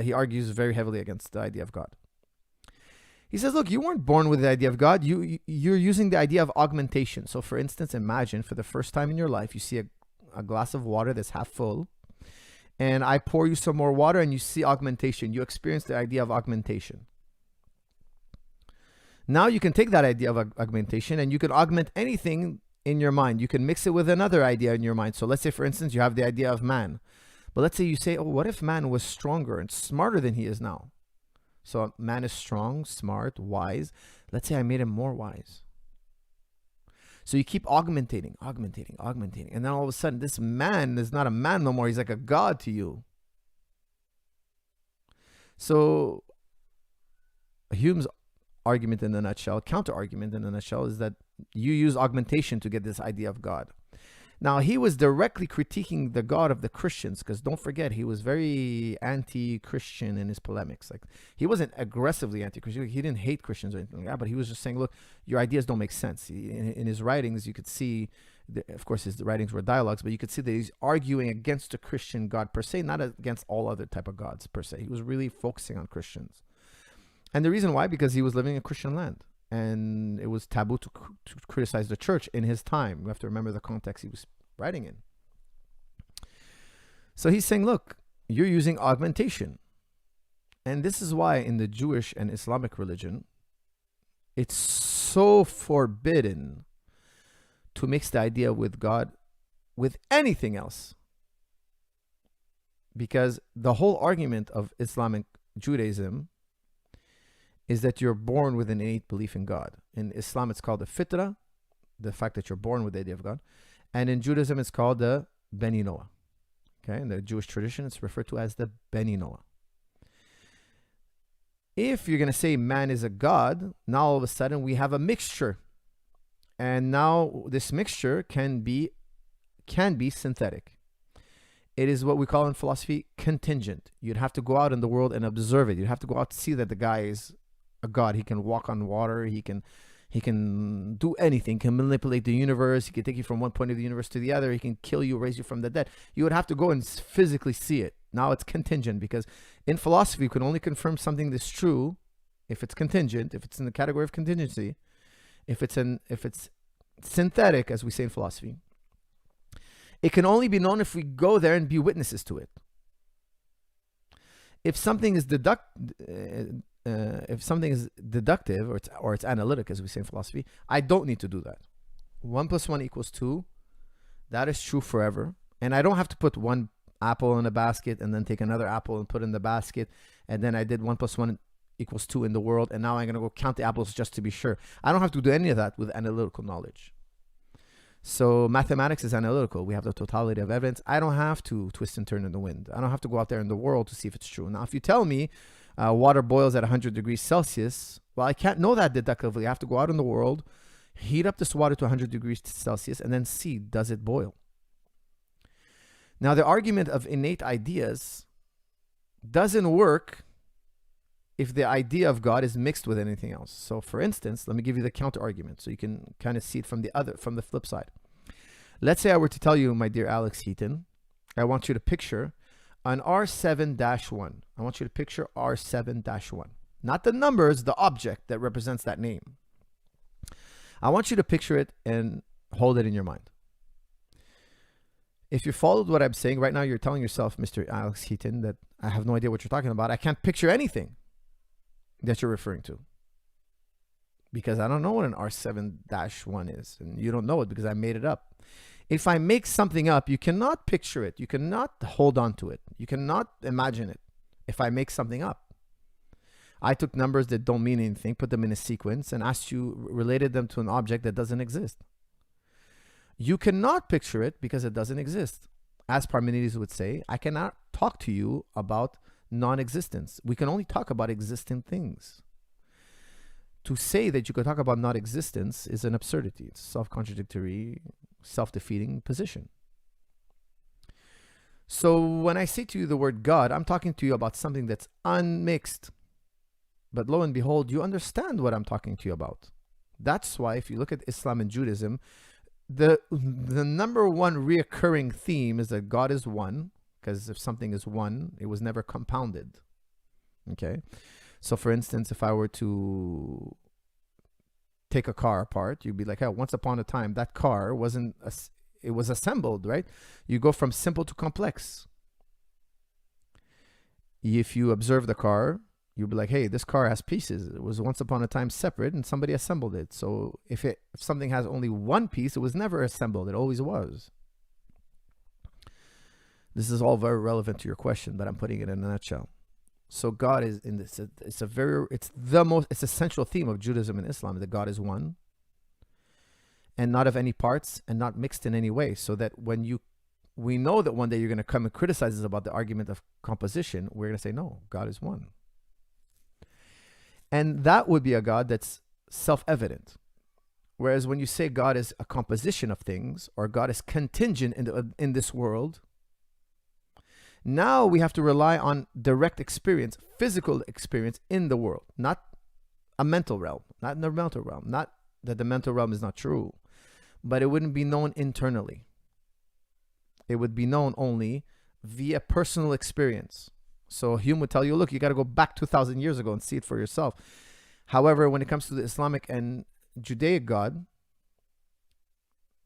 he argues very heavily against the idea of God. He says, look, you weren't born with the idea of God. You're using the idea of augmentation. So, for instance, imagine for the first time in your life, you see a glass of water that's half full, and I pour you some more water, and you see augmentation. You experience the idea of augmentation. Now you can take that idea of augmentation, and you can augment anything in your mind. You can mix it with another idea in your mind. So let's say, for instance, you have the idea of man. But let's say you say, oh, what if man was stronger and smarter than he is now? So man is strong, smart, wise. Let's say I made him more wise. So you keep augmentating. And then all of a sudden, this man is not a man no more. He's like a god to you. So Hume's argument in a nutshell, counter argument in a nutshell, is that you use augmentation to get this idea of God. Now, he was directly critiquing the God of the Christians, because don't forget, he was very anti-Christian in his polemics. Like, he wasn't aggressively anti-Christian. He didn't hate Christians or anything like that, but he was just saying, look, your ideas don't make sense. In his writings, you could see, of course, his writings were dialogues, but you could see that he's arguing against the Christian God per se, not against all other type of gods per se. He was really focusing on Christians. And the reason why, because he was living in Christian land, and it was taboo to criticize the church in his time. We have to remember the context he was writing in. So he's saying, look, you're using augmentation. And this is why in the Jewish and Islamic religion, it's so forbidden to mix the idea with God with anything else. Because the whole argument of Islamic Judaism is that you're born with an innate belief in God. In Islam, it's called the fitra, the fact that you're born with the idea of God. And in Judaism, it's called the Beni Noah. Okay, in the Jewish tradition, it's referred to as the Beni Noah. If you're going to say man is a god, now all of a sudden we have a mixture. And now this mixture can be synthetic. It is what we call in philosophy contingent. You'd have to go out in the world and observe it. You'd have to go out to see that the guy is a god. He can walk on water. He can do anything. He can manipulate the universe. He can take you from one point of the universe to the other. He can kill you, raise you from the dead. You would have to go and physically see it. Now it's contingent, because in philosophy, you can only confirm something that's true if it's contingent, if it's in the category of contingency, if it's synthetic, as we say in philosophy. It can only be known if we go there and be witnesses to it. If something is deductive or it's analytic, as we say in philosophy, I don't need to do that. 1 + 1 = 2. That is true forever. And I don't have to put one apple in a basket and then take another apple and put in the basket. And then I did 1 + 1 = 2 in the world. And now I'm going to go count the apples just to be sure. I don't have to do any of that with analytical knowledge. So mathematics is analytical. We have the totality of evidence. I don't have to twist and turn in the wind. I don't have to go out there in the world to see if it's true. Now, if you tell me water boils at 100 degrees Celsius, well, I can't know that deductively. I have to go out in the world, heat up this water to 100 degrees Celsius, and then see, does it boil? Now, the argument of innate ideas doesn't work if the idea of God is mixed with anything else. So for instance, let me give you the counter argument so you can kind of see it from the flip side. Let's say I were to tell you, my dear Alex Heaton, I want you to picture an R7-1. I want you to picture R7-1. Not the numbers, the object that represents that name. I want you to picture it and hold it in your mind. If you followed what I'm saying right now, you're telling yourself, Mr. Alex Heaton, that I have no idea what you're talking about. I can't picture anything that you're referring to, because I don't know what an R7-1 is, and you don't know it because I made it up. If I make something up, you cannot picture it. You cannot hold on to it. You cannot imagine it if I make something up. I took numbers that don't mean anything, put them in a sequence, and asked you, related them to an object that doesn't exist. You cannot picture it because it doesn't exist. As Parmenides would say, I cannot talk to you about non-existence. We can only talk about existing things. To say that you can talk about non-existence is an absurdity. It's a self-contradictory, self-defeating position. So when I say to you the word God, I'm talking to you about something that's unmixed. But lo and behold, you understand what I'm talking to you about. That's why if you look at Islam and Judaism, the number one reoccurring theme is that God is one. Because if something is one, it was never compounded. Okay? So for instance, if I were to take a car apart, you'd be like, hey, once upon a time, that car it was assembled, right? You go from simple to complex. If you observe the car, you'd be like, hey, this car has pieces. It was once upon a time separate and somebody assembled it. So if something has only one piece, it was never assembled. It always was. This is all very relevant to your question, but I'm putting it in a nutshell. So God is in this. It's the central theme of Judaism and Islam, that God is one, and not of any parts, and not mixed in any way. So that we know that one day you're going to come and criticize us about the argument of composition, we're going to say, no, God is one. And that would be a God that's self-evident. Whereas when you say God is a composition of things, or God is contingent in this world, now we have to rely on direct experience, physical experience in the world, not a mental realm, not in the mental realm. Not that the mental realm is not true, but it wouldn't be known internally. It would be known only via personal experience. So Hume would tell you, look, you got to go back 2,000 years ago and see it for yourself. However, when it comes to the Islamic and Judaic God,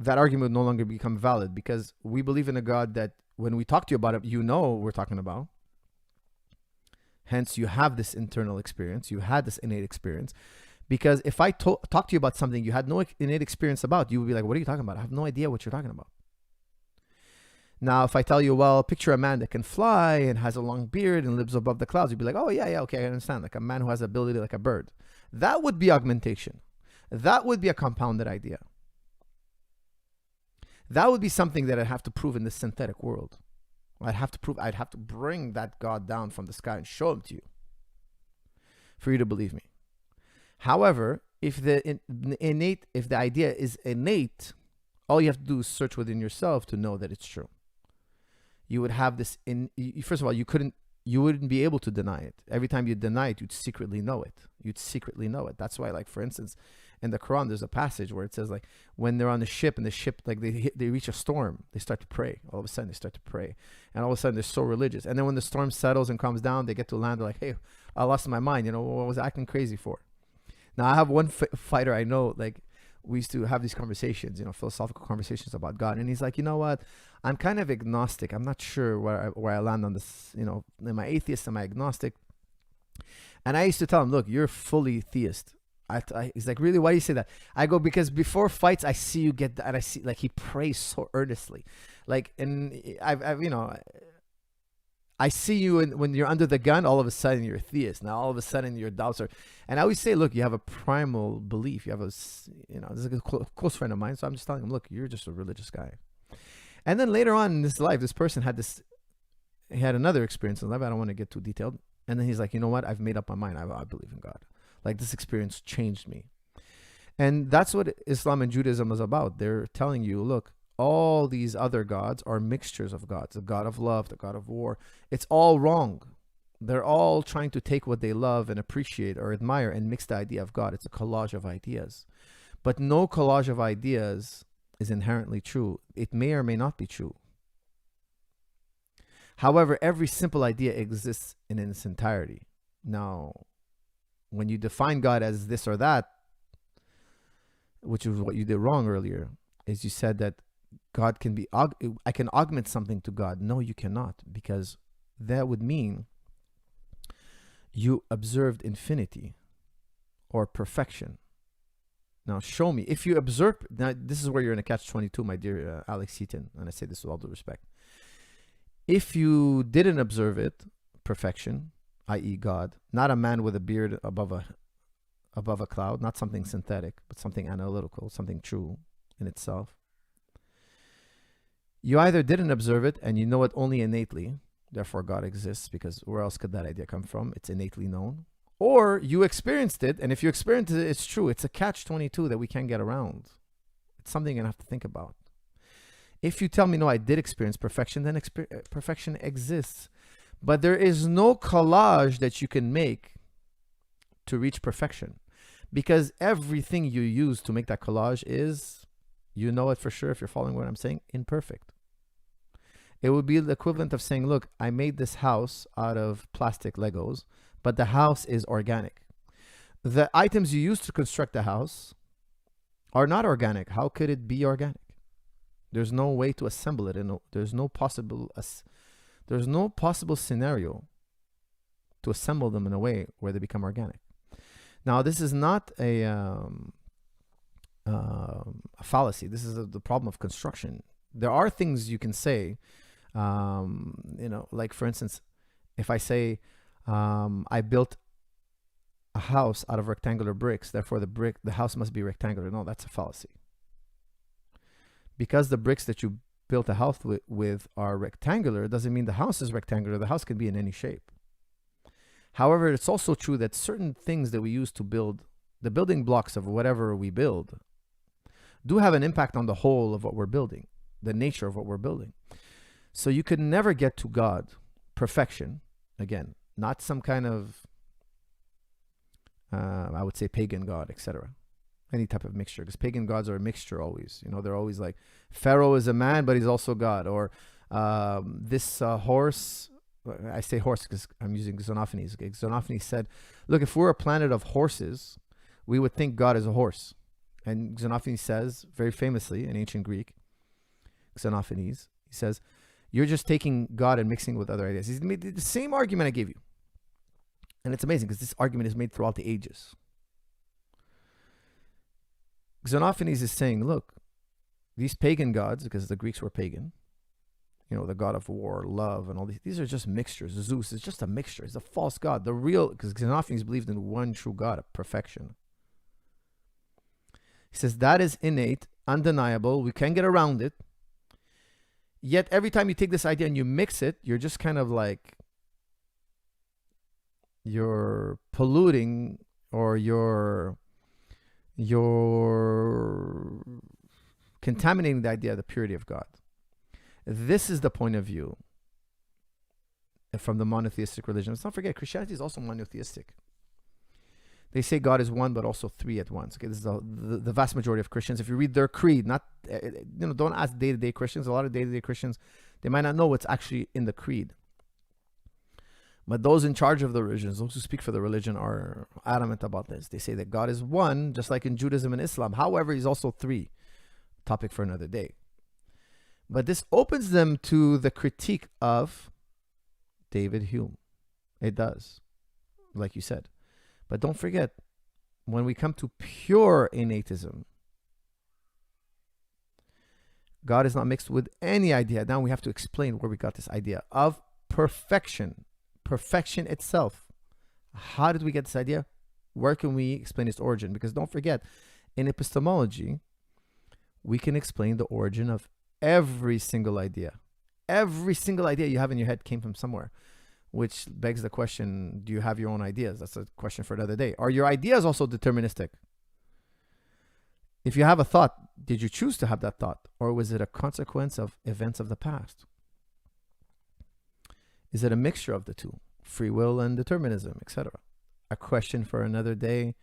that argument would no longer become valid, because we believe in a God that when we talk to you about it, you know what we're talking about. Hence, you have this internal experience. You had this innate experience. Because if I talk to you about something you had no innate experience about, you would be like, what are you talking about? I have no idea what you're talking about. Now, if I tell you, well, picture a man that can fly and has a long beard and lives above the clouds, you'd be like, oh, yeah, okay, I understand. Like a man who has ability like a bird. That would be augmentation. That would be a compounded idea. That would be something that I'd have to prove in this synthetic world. I'd have to bring that God down from the sky and show him to you for you to believe me. However, if the idea is innate, all you have to do is search within yourself to know that it's true. You would have this first of all, you wouldn't be able to deny it. Every time you deny it, you'd secretly know it. That's why, like, for instance, in the Quran, there's a passage where it says, like, when they're on the ship and the ship, like, they reach a storm, they start to pray. All of a sudden, they start to pray. And all of a sudden, they're so religious. And then when the storm settles and calms down, they get to land, they're like, hey, I lost my mind. What was I acting crazy for? Now, I have one fighter I know, like, we used to have these conversations, philosophical conversations about God. And he's like, you know what? I'm kind of agnostic. I'm not sure where I land on this. Am I atheist? Am I agnostic? And I used to tell him, look, you're fully theist. He's like, really? Why do you say that? I go, because before fights, I see you get that. And I see, like, he prays so earnestly. Like, and I see you when you're under the gun, all of a sudden you're a theist. Now all of a sudden your doubts are, and I always say, look, you have a primal belief. You have this is a close friend of mine. So I'm just telling him, look, you're just a religious guy. And then later on in this life, this person he had another experience in life. I don't want to get too detailed. And then he's like, you know what? I've made up my mind. I believe in God. Like, this experience changed me. And that's what Islam and Judaism is about. They're telling you, look, all these other gods are mixtures of gods. The god of love, the god of war. It's all wrong. They're all trying to take what they love and appreciate or admire and mix the idea of God. It's a collage of ideas. But no collage of ideas is inherently true. It may or may not be true. However, every simple idea exists in its entirety. Now, when you define God as this or that, which is what you did wrong earlier, is you said that God can be, I can augment something to God. No, you cannot, because that would mean you observed infinity or perfection. Now, show me. If you observe, now this is where you're in a catch-22, my dear Alex Heaton, and I say this with all due respect. If you didn't observe it, perfection, i.e. God, not a man with a beard above a cloud, not something synthetic, but something analytical, something true in itself. You either didn't observe it and you know it only innately, therefore God exists, because where else could that idea come from? It's innately known. Or you experienced it, and if you experienced it, it's true. It's a catch-22 that we can't get around. It's something you have to think about. If you tell me, no, I did experience perfection, then perfection exists. But there is no collage that you can make to reach perfection, because everything you use to make that collage is, you know it for sure if you're following what I'm saying, imperfect. It would be the equivalent of saying, look, I made this house out of plastic Legos, but the house is organic. The items you use to construct the house are not organic. How could it be organic? There's no way to assemble it, and there's no possible scenario to assemble them in a way where they become organic. Now, this is not a fallacy. This is the problem of construction. There are things you can say, like for instance, if I say I built a house out of rectangular bricks, therefore the house must be rectangular. No, that's a fallacy. Because the bricks that you built a house with are rectangular, doesn't mean the house is rectangular. The house can be in any shape. However, it's also true that certain things that we use to build, the building blocks of whatever we build, do have an impact on the whole of what we're building, the nature of what we're building. So you could never get to God, perfection, again, not some kind of, I would say pagan God, etc. Any type of mixture, because pagan gods are a mixture always. They're always like, Pharaoh is a man, but he's also God. Or this horse, I say horse because I'm using Xenophanes. Okay? Xenophanes said, look, if we're a planet of horses, we would think God is a horse. And Xenophanes says, very famously in ancient Greek, Xenophanes, he says, you're just taking God and mixing with other ideas. He's made the same argument I gave you. And it's amazing because this argument is made throughout the ages. Xenophanes is saying, look, these pagan gods, because the Greeks were pagan, the god of war, love, and all these are just mixtures. Zeus is just a mixture. It's a false god. The real, because Xenophanes believed in one true God of perfection. He says that is innate, undeniable. We can't get around it. Yet every time you take this idea and you mix it, you're just kind of like, you're polluting, or you're contaminating the idea of the purity of God. This is the point of view from the monotheistic religion. Let's not forget, Christianity is also monotheistic. They say God is one, but also three at once. Okay, this is the vast majority of Christians. If you read their creed, don't ask day-to-day Christians. A lot of day-to-day Christians, they might not know what's actually in the creed. But those in charge of the religions, those who speak for the religion, are adamant about this. They say that God is one, just like in Judaism and Islam. However, he's also three. Topic for another day. But this opens them to the critique of David Hume. It does, like you said. But don't forget, when we come to pure innatism, God is not mixed with any idea. Now we have to explain where we got this idea of perfection itself. How did we get this idea? Where can we explain its origin? Because don't forget, in epistemology, we can explain the origin of every single idea. Every single idea you have in your head came from somewhere, which begs the question, do you have your own ideas? That's a question for another day. Are your ideas also deterministic? If you have a thought, did you choose to have that thought? Or was it a consequence of events of the past? Is it a mixture of the two? Free will and determinism, etc. A question for another day.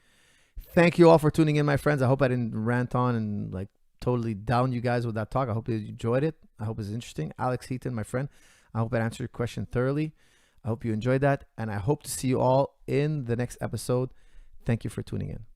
Thank you all for tuning in, my friends. I hope I didn't rant on and like totally down you guys with that talk. I hope you enjoyed it. I hope it's interesting. Alex Heaton, my friend, I hope I answered your question thoroughly. I hope you enjoyed that. And I hope to see you all in the next episode. Thank you for tuning in.